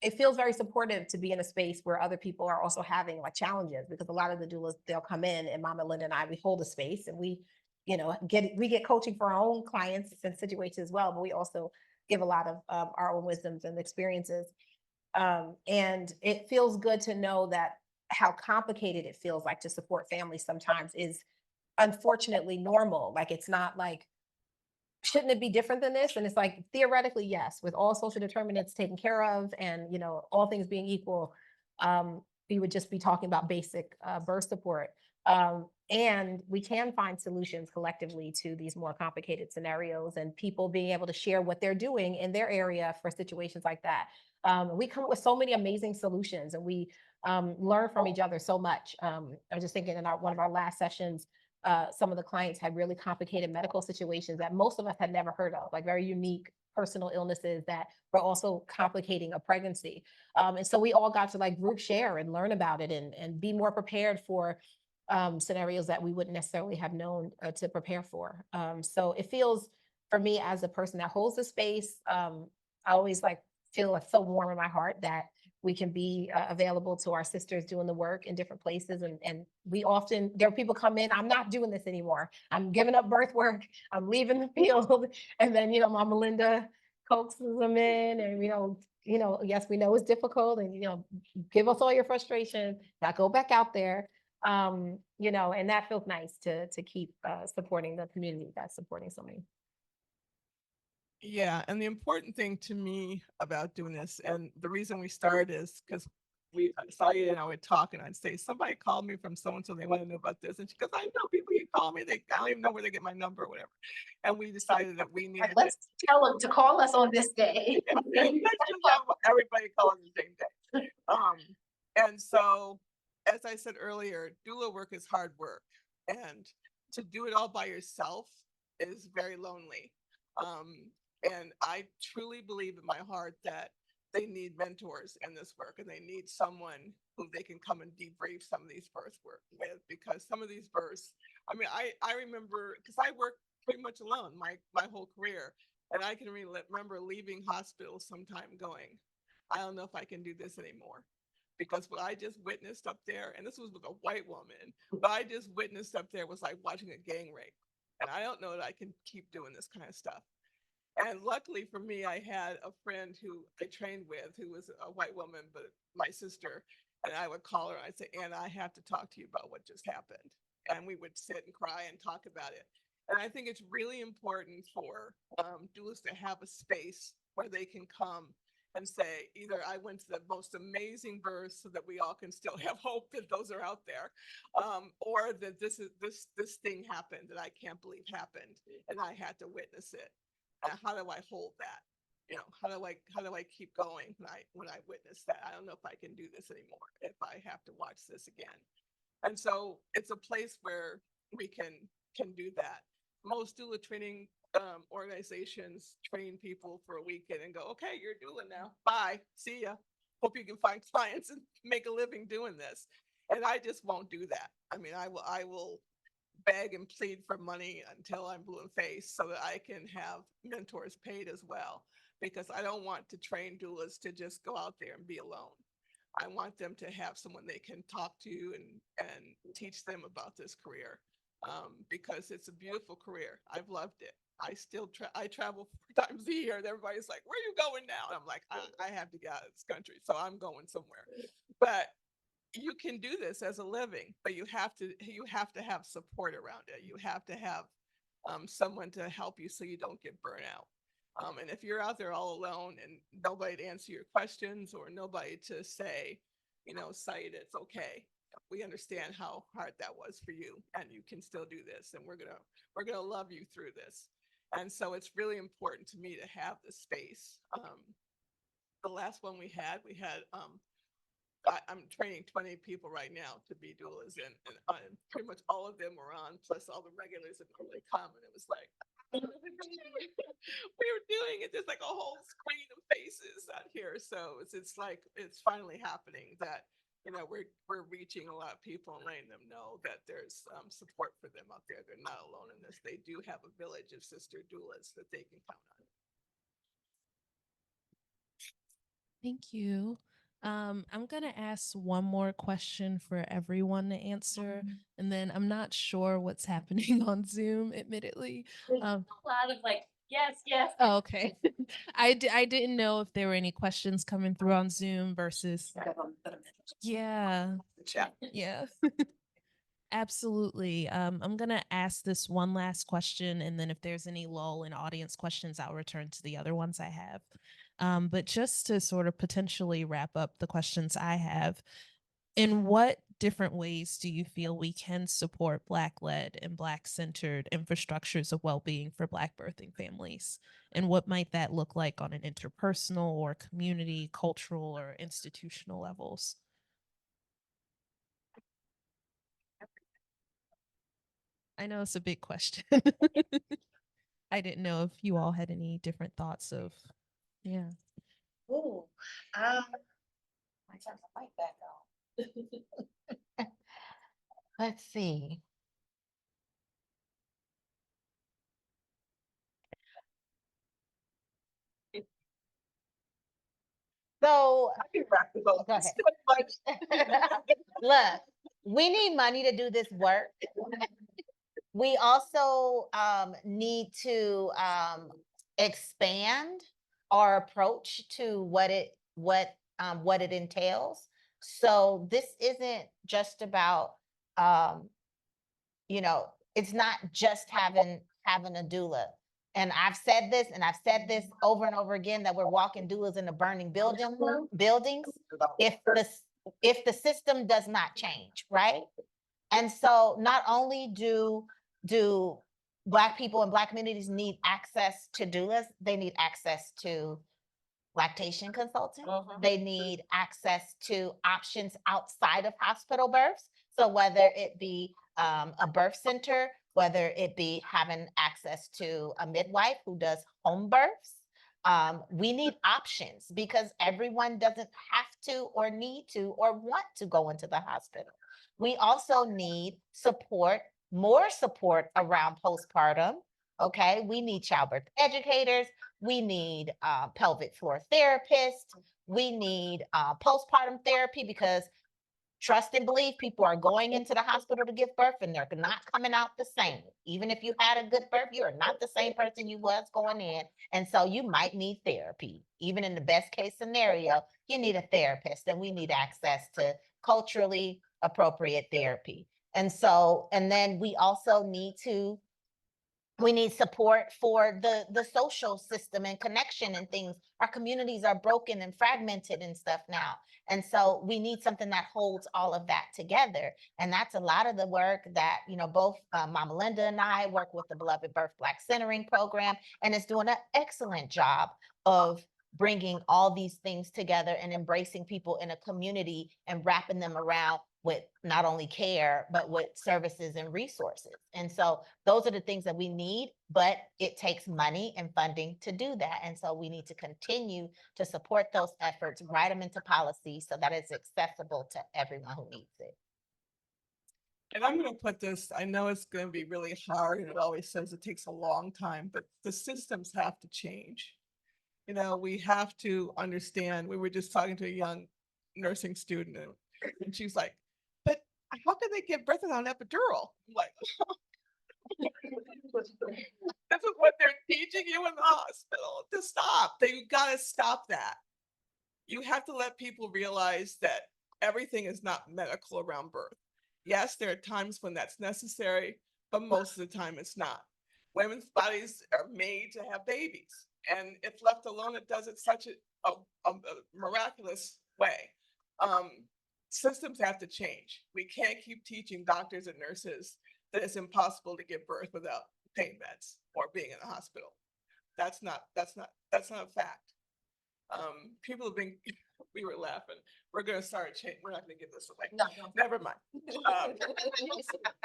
it feels very supportive to be in a space where other people are also having like challenges, because a lot of the doulas, they'll come in and Mama Linda and I, we hold a space and we get coaching for our own clients and situations as well, but we also give a lot of our own wisdoms and experiences. And it feels good to know that how complicated it feels like to support families sometimes is unfortunately normal. Like, it's not like, shouldn't it be different than this? And it's like, theoretically, yes, with all social determinants taken care of and, all things being equal, we would just be talking about basic birth support. And we can find solutions collectively to these more complicated scenarios, and people being able to share what they're doing in their area for situations like that. We come up with so many amazing solutions, and we learn from each other so much. I was just thinking in one of our last sessions, some of the clients had really complicated medical situations that most of us had never heard of, like very unique personal illnesses that were also complicating a pregnancy. And so we all got to like group share and learn about it, and be more prepared for scenarios that we wouldn't necessarily have known to prepare for. So it feels, for me as a person that holds the space, I always like feel like so warm in my heart that we can be available to our sisters doing the work in different places. And we often, there are people come in, I'm not doing this anymore. I'm giving up birth work. I'm leaving the field. And then, Mama Linda coaxes them in, and, yes, we know it's difficult, and, give us all your frustration, now go back out there. And that feels nice to keep supporting the community that's supporting so many. Yeah, and the important thing to me about doing this, and the reason we started, is because Sayida and I would talk, and I'd say, somebody called me from so-and-so, they want to know about this. And she goes, I know people you call me, I don't even know where they get my number or whatever. And we decided that we needed Let's tell them to call us on this day. let's just have everybody call on the same day. And so, as I said earlier, doula work is hard work, and to do it all by yourself is very lonely. And I truly believe in my heart that they need mentors in this work, and they need someone who they can come and debrief some of these births work with, because some of these births, I remember, because I worked pretty much alone my whole career, and I can remember leaving hospitals sometime going, I don't know if I can do this anymore, because what I just witnessed up there, and this was with a white woman, what I just witnessed up there was like watching a gang rape, and I don't know that I can keep doing this kind of stuff. And luckily for me, I had a friend who I trained with who was a white woman, but my sister, and I would call her and I'd say, Anna, I have to talk to you about what just happened. And we would sit and cry and talk about it. And I think it's really important for doulas to have a space where they can come and say, either I went to the most amazing birth so that we all can still have hope that those are out there, or that this thing happened that I can't believe happened, and I had to witness it. And how do I hold that? How do I keep going when I witness that? I don't know if I can do this anymore if I have to watch this again. And so it's a place where we can do that. Most doula training organizations train people for a weekend and go, okay, you're doula now. Bye. See ya. Hope you can find clients and make a living doing this. And I just won't do that. I will beg and plead for money until I'm blue in the face so that I can have mentors paid as well, because I don't want to train doulas to just go out there and be alone. I want them to have someone they can talk to and teach them about this career, because it's a beautiful career. I've loved it. I travel 4 times a year, and everybody's like, where are you going now? And I'm like, I have to get out of this country, so I'm going somewhere. But you can do this as a living, but you have to have support around it. You have to have someone to help you so you don't get burnt out. And if you're out there all alone and nobody to answer your questions, or nobody to say, Sayida, it's okay, we understand how hard that was for you, and you can still do this, and we're gonna love you through this. And so it's really important to me to have the space. The last one we had, I'm training 20 people right now to be doulas, and pretty much all of them were on, plus all the regulars that normally come, and it was like, we were doing it, there's like a whole screen of faces out here. So it's like, it's finally happening that, we're reaching a lot of people and letting them know that there's support for them out there. They're not alone in this. They do have a village of sister doulas that they can count on. Thank you. I'm gonna ask one more question for everyone to answer, and then I'm not sure what's happening on Zoom, admittedly. A lot of like, yes, yes. Oh, okay. I didn't know if there were any questions coming through on Zoom versus. Yeah, The chat. yeah. Absolutely. I'm gonna ask this one last question, and then if there's any lull in audience questions, I'll return to the other ones I have. But just to sort of potentially wrap up the questions I have, in what different ways do you feel we can support Black-led and Black-centered infrastructures of well-being for Black birthing families? And what might that look like on an interpersonal or community, cultural, or institutional levels? I know it's a big question. I didn't know if you all had any different thoughts of, yeah. Ooh, I turn the mic back on. Let's see. So, I can wrap it up. Go look, we need money to do this work. We also need to expand our approach to what it entails. So this isn't just about it's not just having a doula. And I've said this over and over again, that we're walking doulas in the burning buildings if the system does not change, right? And so not only do Black people and Black communities need access to doulas, they need access to lactation consulting. They need access to options outside of hospital births. So whether it be a birth center, whether it be having access to a midwife who does home births, we need options, because everyone doesn't have to or need to or want to go into the hospital. We also need support, more support around postpartum. Okay, we need childbirth educators. We need pelvic floor therapists. We need postpartum therapy, because trust and believe, people are going into the hospital to give birth and they're not coming out the same. Even if you had a good birth, you are not the same person you was going in. And so you might need therapy. Even in the best case scenario, you need a therapist, and we need access to culturally appropriate therapy. And then we also need support for the social system and connection and things. Our communities are broken and fragmented and stuff now. And so we need something that holds all of that together. And that's a lot of the work that, both Mama Linda and I work with the Beloved Birth Black Centering program, and it's doing an excellent job of bringing all these things together and embracing people in a community and wrapping them around with not only care, but with services and resources. And so those are the things that we need, but it takes money and funding to do that. And so we need to continue to support those efforts, write them into policy so that it's accessible to everyone who needs it. And I'm going to put this, I know it's going to be really hard, and it always says it takes a long time, but the systems have to change. We have to understand. We were just talking to a young nursing student, and she's like, but how can they give birth without an epidural? I'm like, this is what they're teaching you in the hospital to stop. You got to stop that. You have to let people realize that everything is not medical around birth. Yes, there are times when that's necessary, but most of the time it's not. Women's bodies are made to have babies, and if left alone, it does it such a miraculous way. systems have to change. We can't keep teaching doctors and nurses that it's impossible to give birth without pain meds or being in a hospital. That's not a fact. People have been, we were laughing. We're gonna start change. We're not gonna give this away. No. Never mind.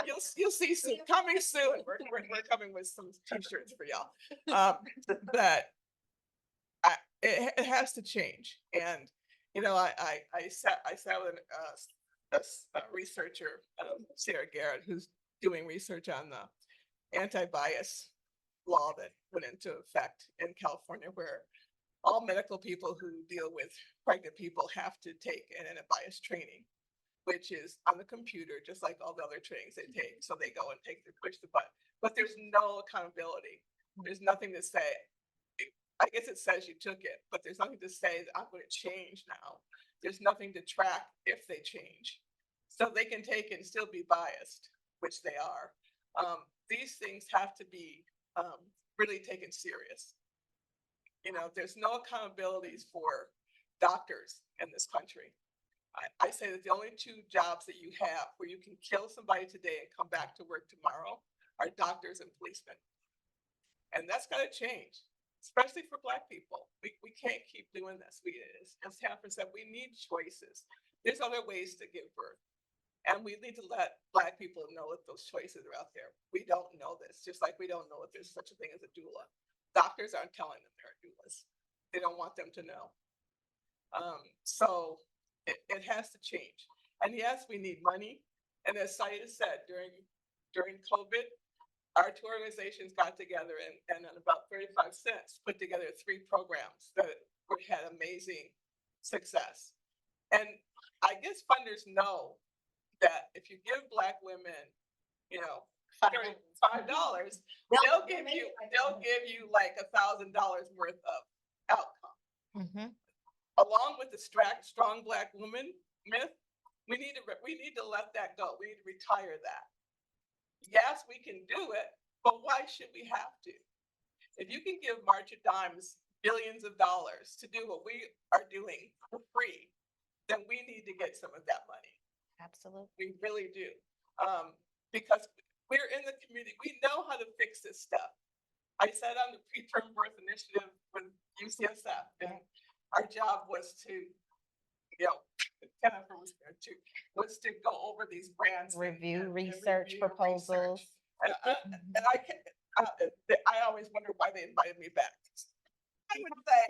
You'll see soon, coming soon. We're coming with some t-shirts for y'all. But it has to change. And you know, I sat with a researcher, Sarah Garrett, who's doing research on the anti-bias law that went into effect in California, where all medical people who deal with pregnant people have to take an anti-bias training, which is on the computer, just like all the other trainings they take. So they go and push the button, but there's no accountability. There's nothing to say. I guess it says you took it, but there's nothing to say that I'm going to change now. There's nothing to track if they change. So they can take it and still be biased, which they are. These things have to be really taken serious. You know, there's no accountabilities for doctors in this country. I say that the only two jobs that you have where you can kill somebody today and come back to work tomorrow are doctors and policemen. And that's got to change, especially for Black people. We can't keep doing this. As TaNefer said, we need choices. There's other ways to give birth. And we need to let Black people know that those choices are out there. We don't know this, just like we don't know if there's such a thing as a doula. Doctors aren't telling them they're doulas. They don't want them to know. So it has to change. And yes, we need money. And as Sayida said, during COVID, our two organizations got together and on about 35 cents put together 3 programs that had amazing success. And I guess funders know that if you give Black women, you know, $5, they'll give you like $1,000 worth of outcome. Mm-hmm. Along with the strong Black woman myth, we need to let that go. We need to retire that. Yes, we can do it, but why should we have to? If you can give March of Dimes billions of dollars to do what we are doing for free, then we need to get some of that money. Absolutely. We really do. Because we're in the community. We know how to fix this stuff. I sat on the preterm birth initiative with UCSF, and our job was to, you know, TaNefer was there too, was to go over these grants, Review and research review proposals. research. And I always wonder why they invited me back. I would say,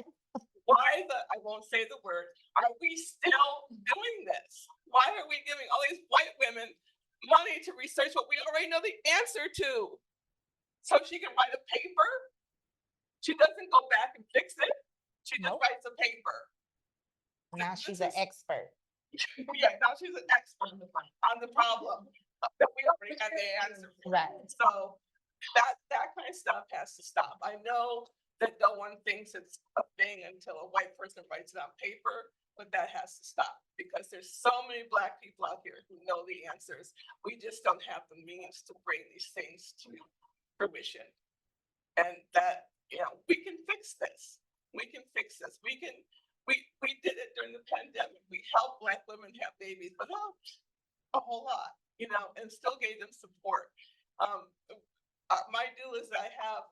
I won't say the word, are we still doing this? Why are we giving all these white women money to research what we already know the answer to? So she can write a paper? She doesn't go back and fix it. She just writes a paper. Now she's an expert. Yeah, now she's an expert on the problem that we already have the answer for. Right. So that kind of stuff has to stop. I know that no one thinks it's a thing until a white person writes it on paper, but that has to stop because there's so many Black people out here who know the answers. We just don't have the means to bring these things to fruition. And that, you know, we can fix this. We can fix this. We did it during the pandemic. We helped Black women have babies without a whole lot, you know, and still gave them support. My doulas that I have,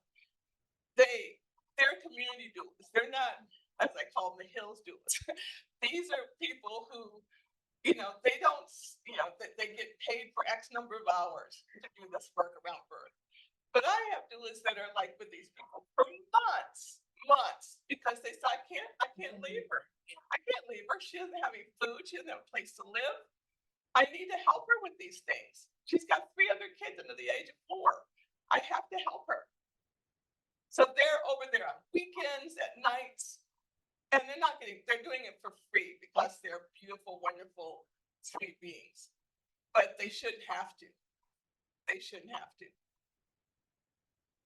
they're community doulas. They're not, as I call them, the Hills doulas. These are people who, you know, they don't, you know, they get paid for X number of hours to do this work around birth. But I have doulas that are like with these people for months, because they say, I can't leave her. I can't leave her. She doesn't have any food. She doesn't have a place to live. I need to help her with these things. She's got 3 other kids under the age of 4. I have to help her. So they're over there on weekends, at nights, and they're doing it for free because they're beautiful, wonderful, sweet beings. But they shouldn't have to. They shouldn't have to.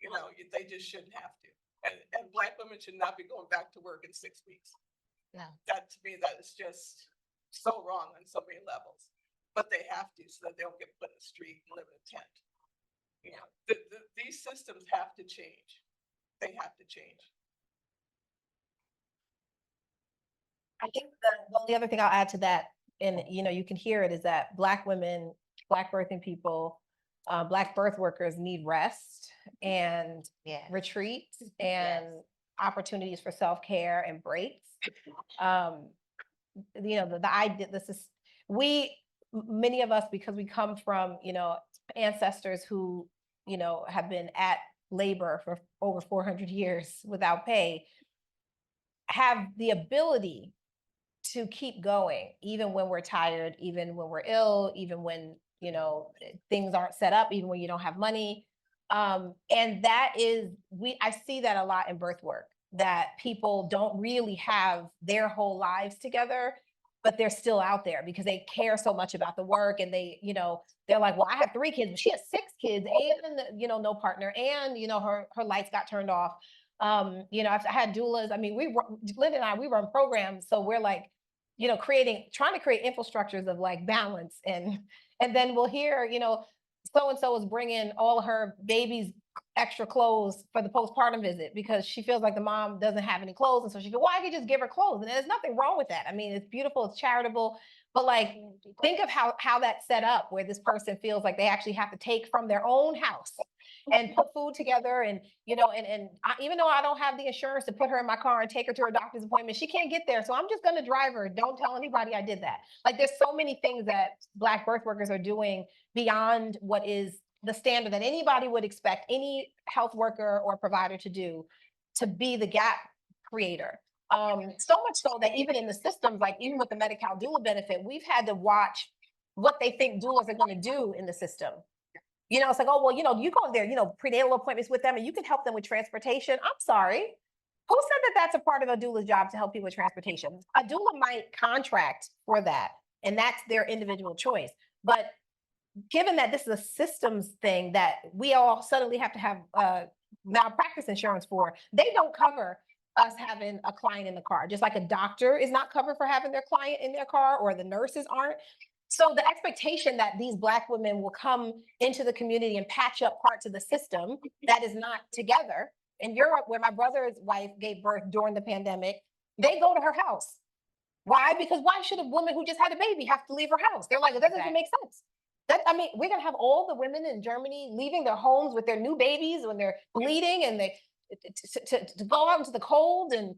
You know, they just shouldn't have to. And Black women should not be going back to work in 6 weeks. No. That, to me, that is just so wrong on so many levels. But they have to, so that they don't get put in the street and live in a tent. You know, these systems have to change. They have to change. I think the only other thing I'll add to that and you can hear it, is that Black women, Black birthing people, Black birth workers need rest and Yeah. retreats and opportunities for self-care and breaks. The idea, many of us, because we come from, ancestors who, have been at labor for over 400 years without pay, have the ability to keep going, even when we're tired, even when we're ill, even when, things aren't set up, even when you don't have money. And that is, I see that a lot in birth work, that people don't really have their whole lives together, but they're still out there because they care so much about the work. And they, they're like, well, I have 3 kids, but she has 6 kids and, no partner. And, her lights got turned off. I've had doulas. I mean, Linda and I, we run programs. So we're like, trying to create infrastructures of like balance. And then we'll hear, so-and-so is bringing all her baby's extra clothes for the postpartum visit because she feels like the mom doesn't have any clothes. And so she goes, well, I could just give her clothes. And there's nothing wrong with that. I mean, it's beautiful, it's charitable, but like, think of how that's set up, where this person feels like they actually have to take from their own house and put food together. And, even though I don't have the insurance to put her in my car and take her to her doctor's appointment, she can't get there. So I'm just going to drive her. Don't tell anybody I did that. Like, there's so many things that Black birth workers are doing beyond what is the standard that anybody would expect any health worker or provider to do, to be the gap creator. So much so that even in the systems, like even with the Medi-Cal doula benefit, we've had to watch what they think doulas are going to do in the system. It's like, oh, well, you go there, prenatal appointments with them and you can help them with transportation. I'm sorry. Who said that that's a part of a doula's job to help people with transportation? A doula might contract for that, and that's their individual choice. But given that this is a systems thing that we all suddenly have to have malpractice insurance for, they don't cover us having a client in the car, just like a doctor is not covered for having their client in their car, or the nurses aren't. So the expectation that these Black women will come into the community and patch up parts of the system that is not together. In Europe, where my brother's wife gave birth during the pandemic, they go to her house. Why? Because why should a woman who just had a baby have to leave her house? They're like, that doesn't make sense. We're going to have all the women in Germany leaving their homes with their new babies when they're bleeding, and they to go out into the cold and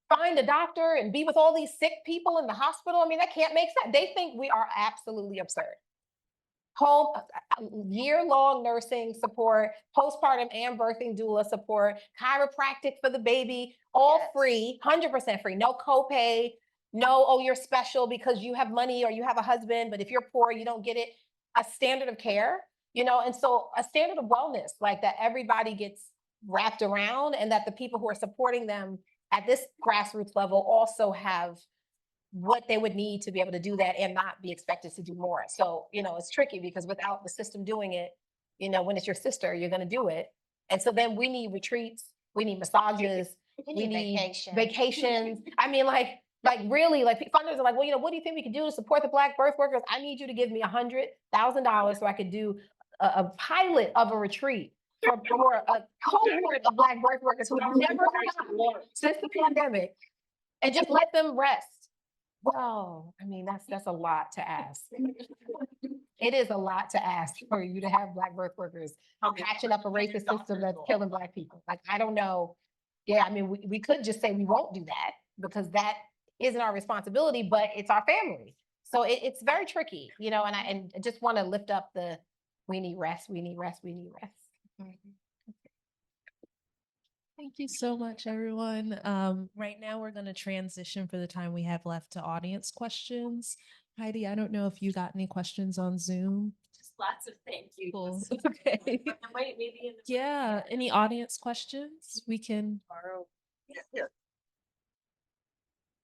find a doctor and be with all these sick people in the hospital. I mean, that can't make sense. They think we are absolutely absurd. Home, year-long nursing support, postpartum and birthing doula support, chiropractic for the baby, all free, 100% free, no copay, no, oh, you're special because you have money or you have a husband, but if you're poor, you don't get it. A standard of care, and so a standard of wellness, like that everybody gets wrapped around, and that the people who are supporting them at this grassroots level also have what they would need to be able to do that and not be expected to do more. So, it's tricky because without the system doing it, when it's your sister, you're going to do it. And so then we need retreats, we need massages, we need vacations. I mean, like really, like funders are like, well, what do you think we could do to support the Black birth workers? I need you to give me $100,000 so I could do a pilot of a retreat for a cohort of Black birth workers who have never come since the pandemic, and just let them rest. Well, I mean, that's a lot to ask. It is a lot to ask for you to have Black birth workers patching up a racist system that's killing Black people. Like, I don't know. Yeah, I mean, we could just say we won't do that because that isn't our responsibility, but it's our family. So it's very tricky, and I just want to lift up we need rest, we need rest, we need rest. Thank you so much, everyone. Right now, we're going to transition for the time we have left to audience questions. Heidi, I don't know if you got any questions on Zoom. Just lots of thank you. Cool. Okay. Wait, maybe in the Yeah. Any audience questions? We can borrow.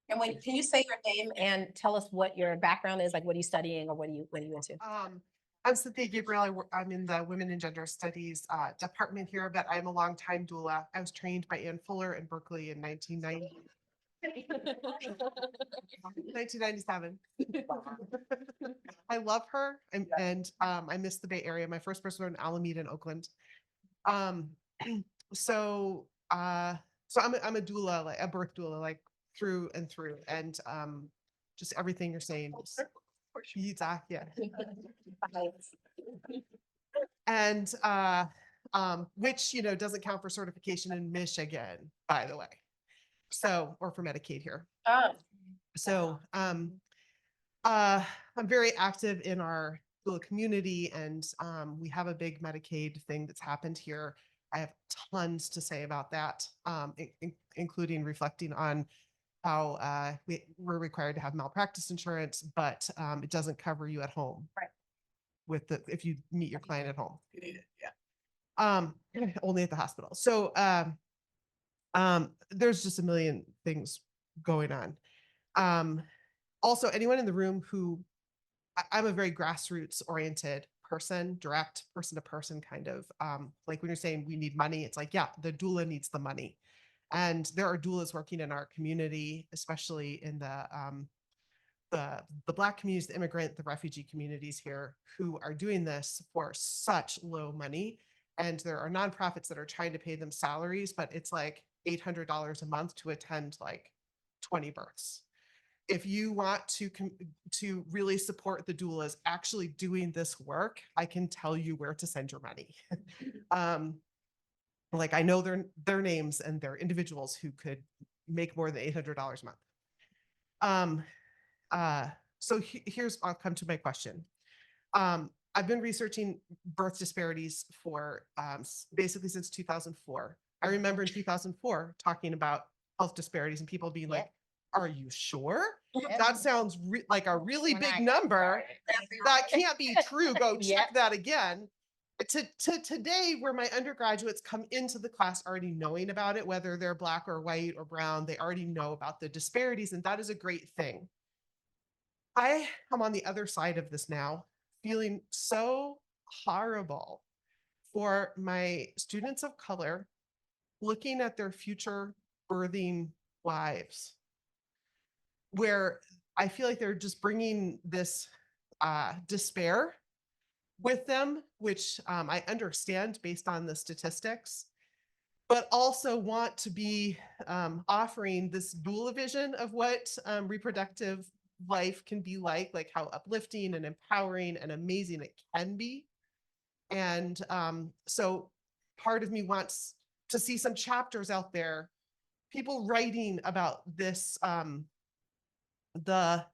And can you say your name and tell us what your background is? Like, what are you studying or what are you into? I'm Cynthia Gabriel. I'm in the Women and Gender Studies department here, but I'm a longtime doula. I was trained by Ann Fuller in Berkeley in 1997. I love her, and I miss the Bay Area. My first person in Alameda in Oakland. So I'm a doula, like a birth doula, like through and through, and just everything you're saying Yeah. And which, you know, doesn't count for certification in Michigan, by the way. So, or for Medicaid here. So I'm very active in our little community, and we have a big Medicaid thing that's happened here. I have tons to say about that, including reflecting on how we're required to have malpractice insurance, but it doesn't cover you at home. Right. With the if you meet your client at home. You need it, yeah. Only at the hospital. So there's just a million things going on. Also, anyone in the room who I'm a very grassroots oriented person, direct person to person kind of like when you're saying we need money, it's like, yeah, the doula needs the money. And there are doulas working in our community, especially in the Black communities, the immigrant, the refugee communities here who are doing this for such low money. And there are nonprofits that are trying to pay them salaries, but it's like $800 a month to attend like 20 births. If you want to really support the doulas actually doing this work, I can tell you where to send your money. Like I know their names, and they're individuals who could make more than $800 a month. So here's, I'll come to my question. I've been researching birth disparities for basically since 2004. I remember in 2004 talking about health disparities and people being like, are you sure? That sounds like a really big number. That can't be true. Go check that again. To today, where my undergraduates come into the class already knowing about it, whether they're Black or white or brown, they already know about the disparities, and that is a great thing. I am on the other side of this now, feeling so horrible for my students of color looking at their future birthing lives, where I feel like they're just bringing this despair with them, which I understand based on the statistics, but also want to be offering this doula vision of what reproductive life can be like how uplifting and empowering and amazing it can be. And so part of me wants to see some chapters out there, people writing about this. The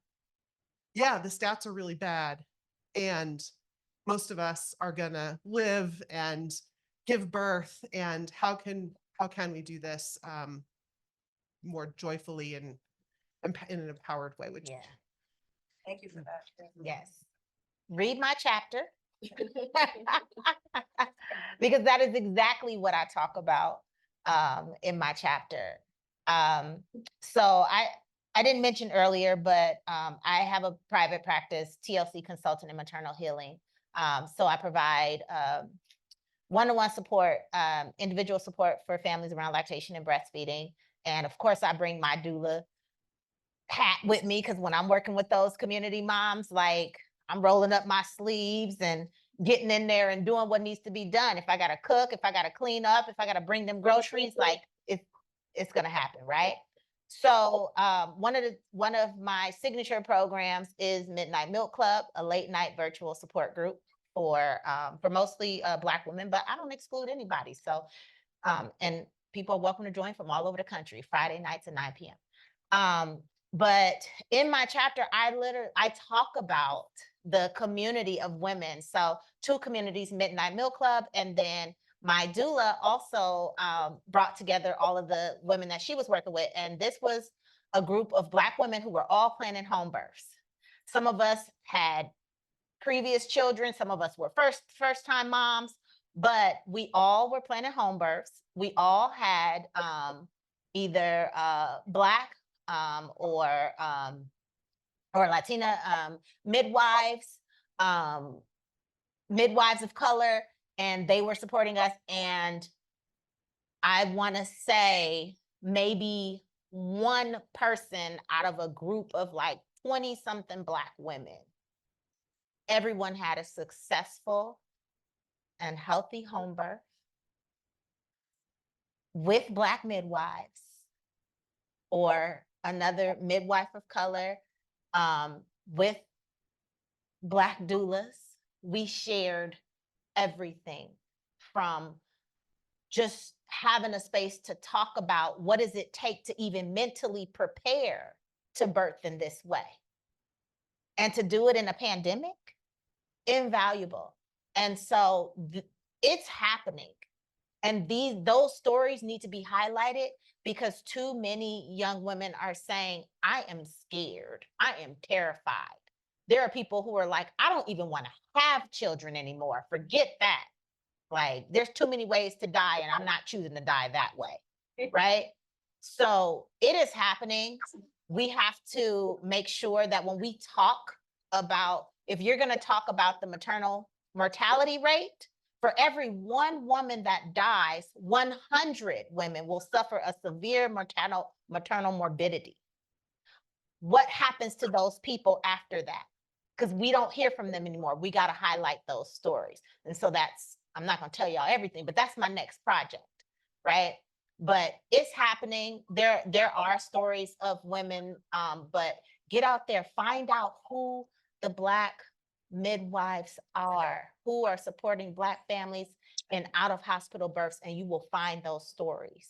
stats are really bad, and most of us are gonna live and give birth, and how can we do this more joyfully and in an empowered way? Which Thank you for that. Yes. Read my chapter. Because that is exactly what I talk about in my chapter. So I didn't mention earlier, but I have a private practice, TLC Consultant in Maternal Healing. So I provide one-on-one support, individual support for families around lactation and breastfeeding. And of course, I bring my doula hat with me, because when I'm working with those community moms, like I'm rolling up my sleeves and getting in there and doing what needs to be done. If I got to cook, if I got to clean up, if I got to bring them groceries, like it's going to happen, right? So one of my signature programs is Midnight Milk Club, a late night virtual support group for mostly Black women, but I don't exclude anybody. So and people are welcome to join from all over the country, Friday nights at 9 p.m. But in my chapter, I talk about the community of women. So 2 communities, Midnight Milk Club, and then my doula also brought together all of the women that she was working with. And this was a group of Black women who were all planning home births. Some of us had previous children. Some of us were first time moms, but we all were planning home births. We all had either Black or Latina midwives of color, and they were supporting us. And I want to say maybe one person out of a group of like 20 something Black women, everyone had a successful and healthy home birth with Black midwives or another midwife of color, with Black doulas, we shared everything from just having a space to talk about what does it take to even mentally prepare to birth in this way. And to do it in a pandemic, invaluable. And so it's happening. And those stories need to be highlighted because too many young women are saying, I am scared. I am terrified. There are people who are like, I don't even want to have children anymore. Forget that. Like, there's too many ways to die, and I'm not choosing to die that way. Right? So it is happening. We have to make sure that when we talk about, if you're going to talk about the maternal mortality rate, for every one woman that dies, 100 women will suffer a severe maternal morbidity. What happens to those people after that? Because we don't hear from them anymore. We got to highlight those stories. And so I'm not going to tell y'all everything, but that's my next project, right? But it's happening. There are stories of women, but get out there, find out who the Black midwives are, who are supporting Black families in out of hospital births, and you will find those stories.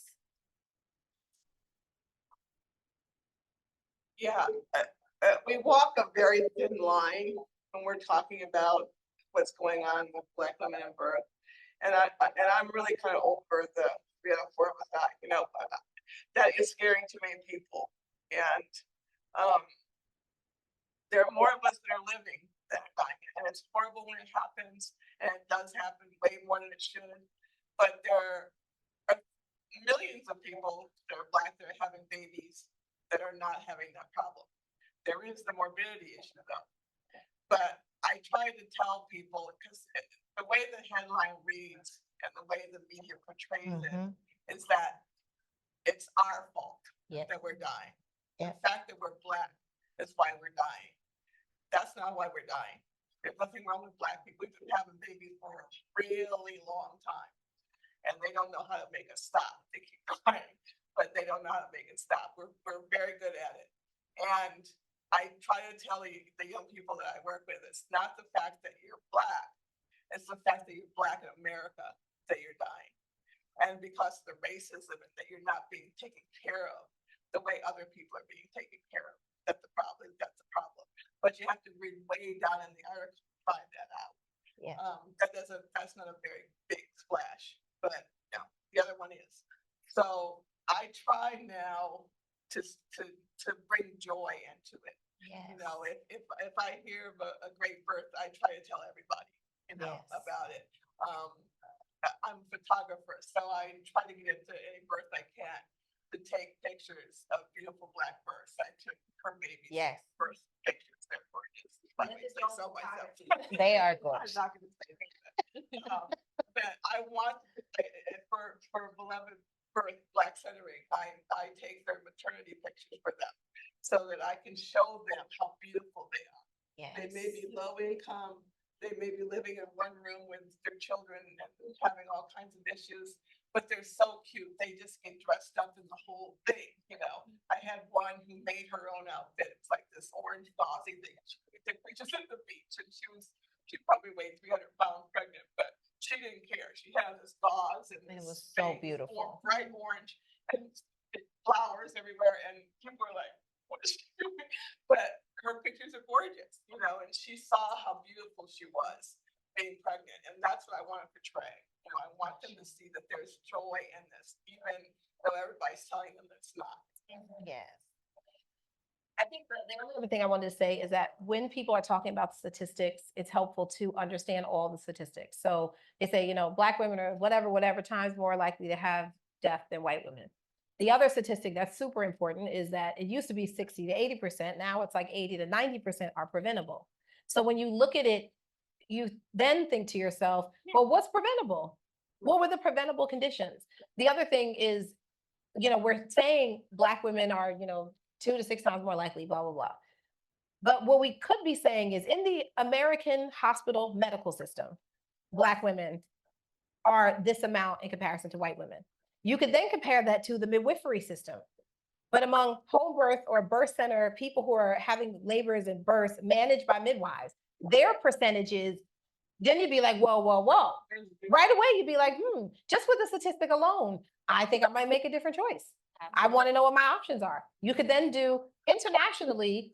Yeah, we walk a very thin line when we're talking about what's going on with Black women in birth, and I'm really kind of over the 3 out of 4 with that. You know, that is scaring to many people, and there are more of us that are living than are dying, and it's horrible when it happens, and it does happen way more than it should. But there are millions of people that are Black that are having babies that are not having that problem. There is the morbidity issue though. But I try to tell people, because the way the headline reads and the way the media portrays it is that it's our fault that we're dying. The fact that we're Black is why we're dying. That's not why we're dying. There's nothing wrong with Black people. We've been having babies for a really long time, and they don't know how to make us stop. They keep crying, but they don't know how to make it stop. We're very good at it. And I try to tell the young people that I work with, it's not the fact that you're Black, it's the fact that you're Black in America that you're dying. And because of the racism and that you're not being taken care of the way other people are being taken care of, that's the problem. But you have to read way down in the article to find that out. Yeah. That's not a very big splash, but no, the other one is. So I try now to bring joy into it. Yes. You know, if I hear of a great birth, I try to tell everybody, you know, about it. I'm a photographer, so I try to get into any birth I can to take pictures of beautiful Black births. I took her baby's first pictures. They're gorgeous. If I may say so myself. They are I'm gorgeous. not going to say that. But I want for beloved birth Black centering, I take their maternity pictures for them so that I can show them how beautiful they are. Yes. They may be low income. They may be living in one room with their children and having all kinds of issues, but they're so cute. They just get dressed up in the whole thing. You know, I had one who made her own outfit. It's like this orange gauzy thing. She took pictures at the beach, and she probably weighed 300 pounds pregnant, but she didn't care. She had this gauze and It was this so big, beautiful. bright orange and flowers everywhere. And people were like, what is she doing? But her pictures are gorgeous, you know, and she saw how beautiful she was being pregnant. And that's what I want to portray. You know, I want them to see that there's joy in this, even though everybody's telling them it's not. Yes. I think the only other thing I wanted to say is that when people are talking about statistics, it's helpful to understand all the statistics. So they say, you know, Black women are whatever times more likely to have death than white women. The other statistic that's super important is that it used to be 60 to 80%. Now it's like 80 to 90% are preventable. So when you look at it, you then think to yourself, well, what's preventable? What were the preventable conditions? The other thing is, you know, we're saying Black women are, you know, 2 to 6 times more likely, blah, blah, blah. But what we could be saying is in the American hospital medical system, Black women are this amount in comparison to white women. You could then compare that to the midwifery system. But among home birth or birth center, people who are having labors and births managed by midwives, their percentages, then you'd be like, whoa, whoa, whoa. Right away, you'd be like, just with the statistic alone, I think I might make a different choice. I want to know what my options are. You could then do internationally,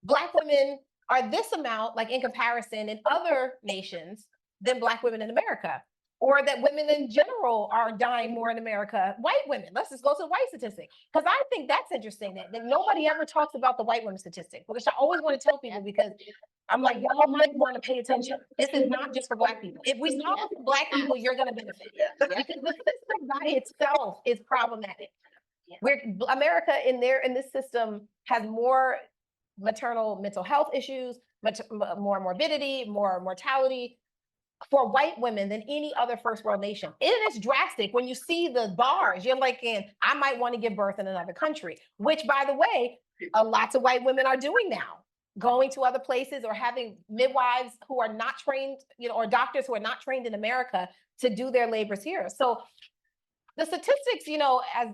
Black women are this amount, like in comparison in other nations than Black women in America. Or that women in general are dying more in America, white women. Let's just go to the white statistic. Because I think that's interesting that nobody ever talks about the white women statistic, which I always want to tell people because I'm like, y'all might want to pay attention. This is not just for Black people. If we solve it for Black people, you're going to benefit. Because the system by itself is problematic. America in this system has more maternal mental health issues, more morbidity, more mortality for white women than any other first world nation. It is drastic when you see the bars. You're like, I might want to give birth in another country, which, by the way, lots of white women are doing now, going to other places or having midwives who are not trained, or doctors who are not trained in America to do their labors here. So the statistics, as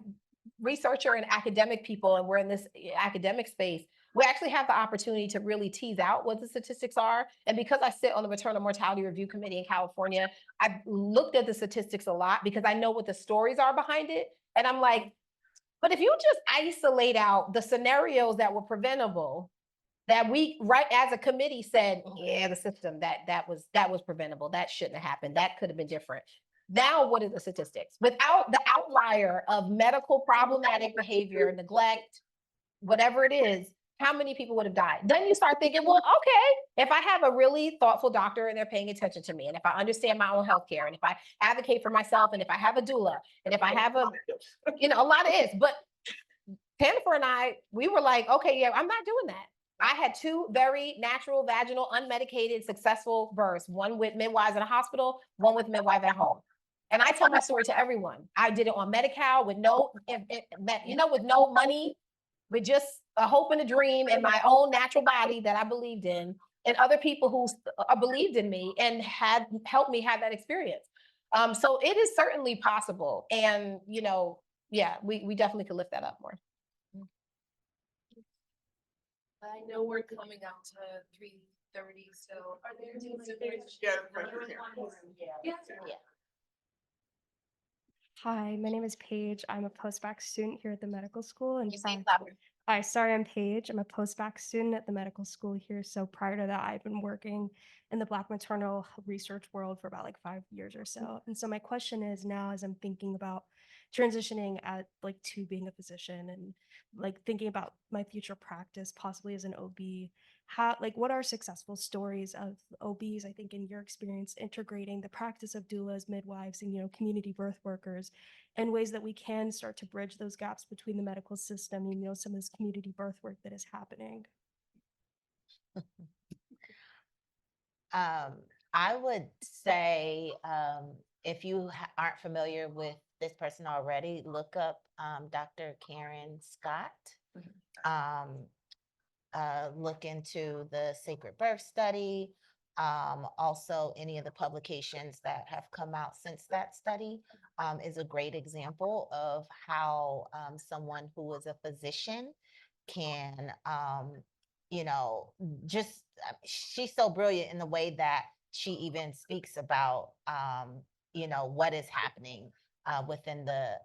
researcher and academic people, and we're in this academic space, we actually have the opportunity to really tease out what the statistics are. And because I sit on the Maternal Mortality Review Committee in California, I've looked at the statistics a lot because I know what the stories are behind it. And I'm like, but if you just isolate out the scenarios that were preventable, that we, right as a committee said, yeah, the system, that was preventable. That shouldn't have happened. That could have been different. Now, what are the statistics? Without the outlier of medical problematic behavior, neglect, whatever it is, how many people would have died? Then you start thinking, well, okay, if I have a really thoughtful doctor and they're paying attention to me, and if I understand my own healthcare, and if I advocate for myself, and if I have a doula, and if I have a lot of ifs. But TaNefer and I, we were like, okay, yeah, I'm not doing that. I had 2 very natural, vaginal, unmedicated, successful births, one with midwives in a hospital, one with midwife at home. And I tell my story to everyone. I did it on Medi-Cal with with no money, with just a hope and a dream and my own natural body that I believed in, and other people who believed in me and had helped me have that experience. So it is certainly possible. And, yeah, we definitely could lift that up more. I know we're coming up to 3:30, so are there Yeah, right here. Yeah. Hi, my name is Paige. I'm a postbac student here at the medical school. And You say sorry, louder. I'm Paige. I'm a postbac student at the medical school here. So prior to that, I've been working in the Black maternal research world for about 5 years or so. And so my question is now, as I'm thinking about transitioning to being a physician and thinking about my future practice, possibly as an OB, what are successful stories of OBs, I think in your experience, integrating the practice of doulas, midwives, and community birth workers, and ways that we can start to bridge those gaps between the medical system and some of this community birth work that is happening. I would say, if you aren't familiar with this person already, look up Dr. Karen Scott. Look into the Sacred Birth Study. Also, any of the publications that have come out since that study is a great example of how someone who is a physician can, she's so brilliant in the way that she even speaks about, what is happening within the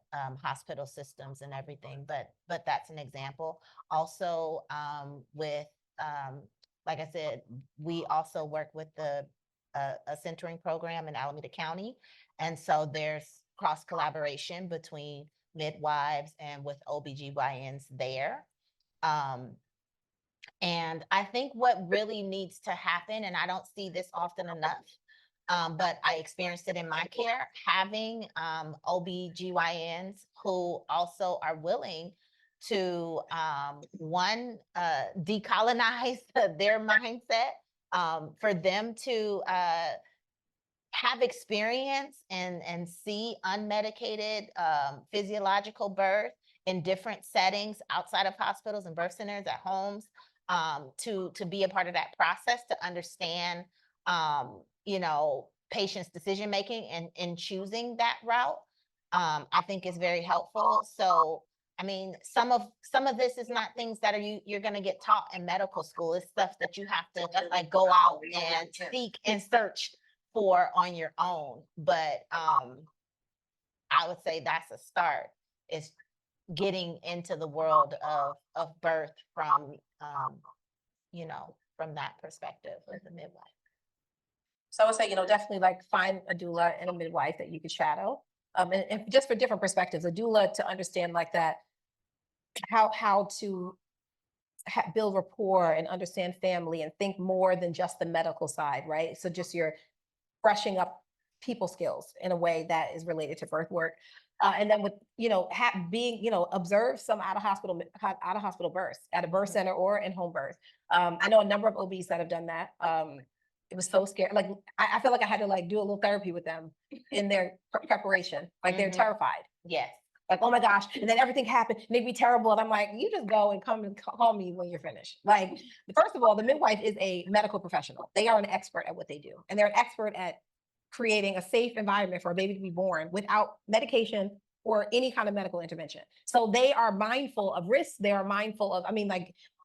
hospital systems and everything. But that's an example. Also, with, like I said, we also work with a centering program in Alameda County. And so there's cross collaboration between midwives and with OBGYNs there. And I think what really needs to happen, and I don't see this often enough, but I experienced it in my care, having OBGYNs who also are willing to, decolonize their mindset, for them to have experience and see unmedicated physiological birth in different settings outside of hospitals and birth centers, at homes, to be a part of that process, to understand, patients' decision making and in choosing that route, I think is very helpful. So I mean, some of this is not things that you're gonna get taught in medical school. It's stuff that you have to like go out and seek and search for on your own. But I would say that's a start. Is getting into the world of birth from from that perspective of the midwife. So I would say, definitely like find a doula and a midwife that you could shadow. And just for different perspectives, a doula to understand like that, how to build rapport and understand family and think more than just the medical side, right? So just you're brushing up people skills in a way that is related to birth work. And then with, observe some out of hospital births at a birth center or in home birth. I know a number of OBs that have done that. It was so scary. Like, I feel like I had to like do a little therapy with them in their preparation. Like they're terrified. Yes. Like, oh my gosh. And then everything happened and it'd be terrible. And I'm like, you just go and come and call me when you're finished. Like, first of all, the midwife is a medical professional. They are an expert at what they do. And they're an expert at creating a safe environment for a baby to be born without medication or any kind of medical intervention. So they are mindful of risks. They are mindful of,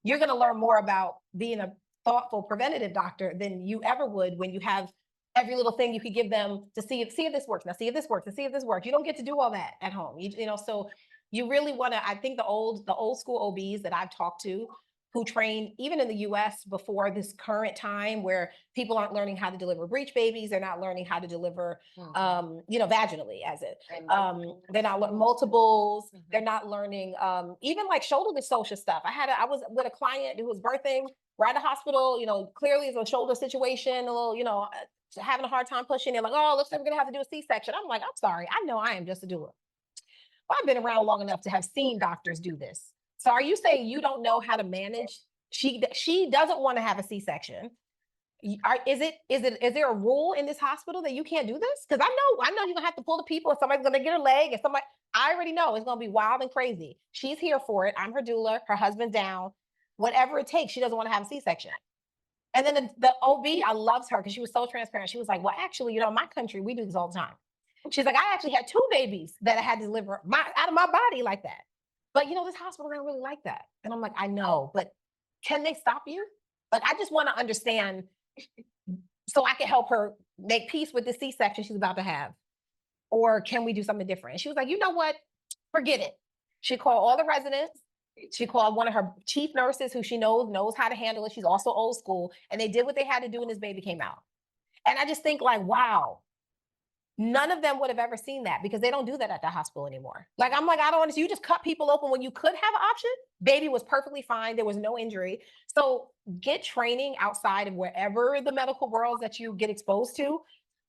you're going to learn more about being a thoughtful preventative doctor than you ever would when you have every little thing you could give them to see if this works. Now see if this works and see if this works. You don't get to do all that at home. So you really want to, I think the old school OBs that I've talked to who trained even in the US before this current time where people aren't learning how to deliver breech babies. They're not learning how to deliver, vaginally they're not learning multiples. They're not learning, even like shoulder dystocia stuff. I was with a client who was birthing right at the hospital, clearly it's a shoulder situation, a little, having a hard time pushing. They're like, oh, looks like we're gonna have to do a C-section. I'm like, I'm sorry. I know I am just a doula. Well, I've been around long enough to have seen doctors do this. So are you saying you don't know how to manage? She doesn't want to have a C-section. Is there a rule in this hospital that you can't do this? Because I know you're gonna have to pull the people. If somebody's gonna get her leg, and I already know it's gonna be wild and crazy. She's here for it. I'm her doula. Her husband's down. Whatever it takes, she doesn't want to have a C-section. And then the OB, I loved her because she was so transparent. She was like, well, actually, in my country, we do this all the time. She's like, I actually had 2 babies that I had to deliver out of my body like that. But this hospital don't really like that. And I'm like, I know, but can they stop you? Like, I just want to understand so I can help her make peace with the C-section she's about to have. Or can we do something different? And she was like, you know what? Forget it. She called all the residents. She called one of her chief nurses who she knows how to handle it. She's also old school. And they did what they had to do and this baby came out. And I just think like, wow, none of them would have ever seen that because they don't do that at the hospital anymore. Like, I'm like, I don't understand. You just cut people open when you could have an option. Baby was perfectly fine. There was no injury. So get training outside of wherever the medical worlds that you get exposed to,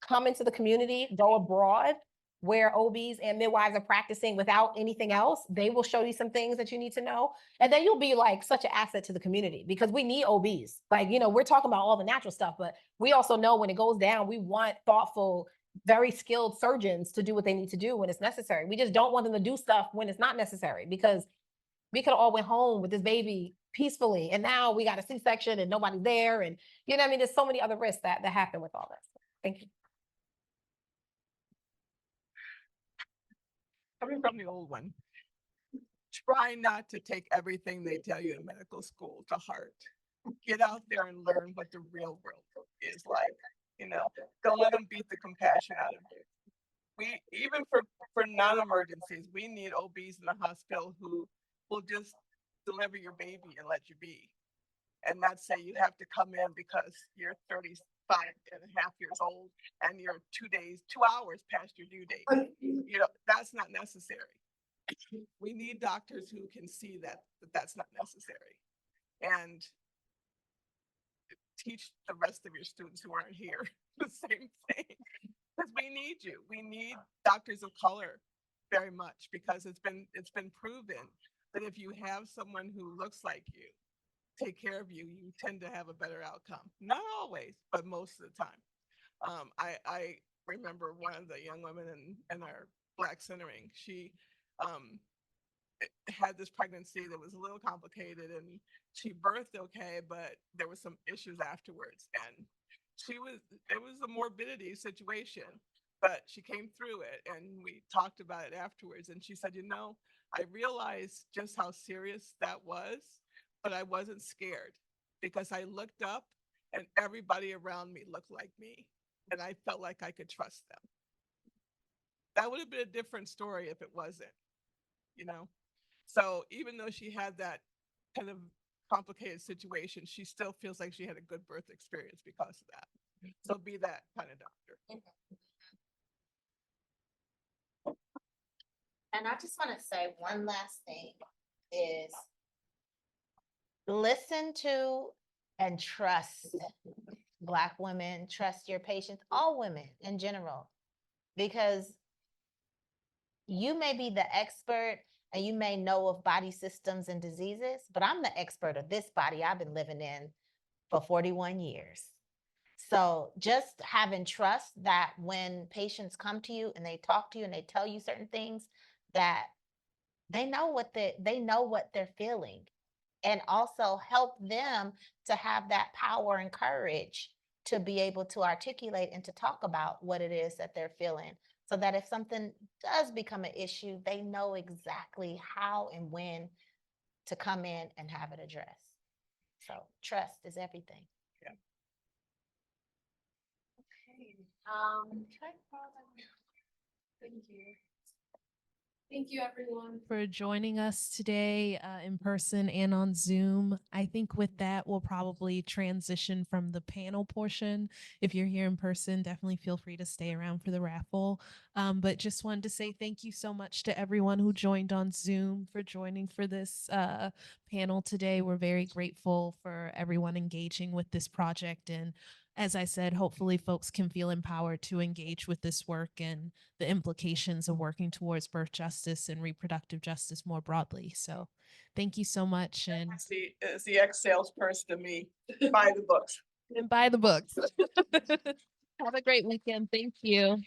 come into the community, go abroad where OBs and midwives are practicing without anything else. They will show you some things that you need to know. And then you'll be like such an asset to the community because we need OBs. Like, we're talking about all the natural stuff, but we also know when it goes down, we want thoughtful, very skilled surgeons to do what they need to do when it's necessary. We just don't want them to do stuff when it's not necessary because we could have all went home with this baby peacefully. And now we got a C-section and nobody's there. And there's so many other risks that happen with all this. Thank you. Coming from the old one, try not to take everything they tell you in medical school to heart. Get out there and learn what the real world is like. Don't let them beat the compassion out of you. Even for non-emergencies, we need OBs in the hospital who will just deliver your baby and let you be. And not say you have to come in because you're 35 and a half years old and you're 2 hours past your due date. That's not necessary. We need doctors who can see that that's not necessary. And teach the rest of your students who aren't here the same thing. Because we need you. We need doctors of color very much because it's been proven that if you have someone who looks like you take care of you, you tend to have a better outcome. Not always, but most of the time. I remember one of the young women in our Black centering. She had this pregnancy that was a little complicated and she birthed okay, but there were some issues afterwards. And it was a morbidity situation, but she came through it and we talked about it afterwards. And she said, I realized just how serious that was, but I wasn't scared because I looked up and everybody around me looked like me and I felt like I could trust them. That would have been a different story if it wasn't, you know? So even though she had that kind of complicated situation, she still feels like she had a good birth experience because of that. So be that kind of doctor. And I just want to say one last thing is listen to and trust Black women, trust your patients, all women in general, because you may be the expert and you may know of body systems and diseases, but I'm the expert of this body I've been living in for 41 years. So just having trust that when patients come to you and they talk to you and they tell you certain things, that they know what they're feeling, and also help them to have that power and courage to be able to articulate and to talk about what it is that they're feeling, so that if something does become an issue, they know exactly how and when to come in and have it addressed. So trust is everything. Thank you. Thank you, everyone, for joining us today in person and on Zoom. I think with that, we'll probably transition from the panel portion. If you're here in person, definitely feel free to stay around for the raffle. But just wanted to say thank you so much to everyone who joined on Zoom for joining for this panel today. We're very grateful for everyone engaging with this project. And as I said, hopefully folks can feel empowered to engage with this work and the implications of working towards birth justice and reproductive justice more broadly. So thank you so much. And It's the ex-salesperson to me. Buy the books. buy the books. Have a great weekend. Thank you.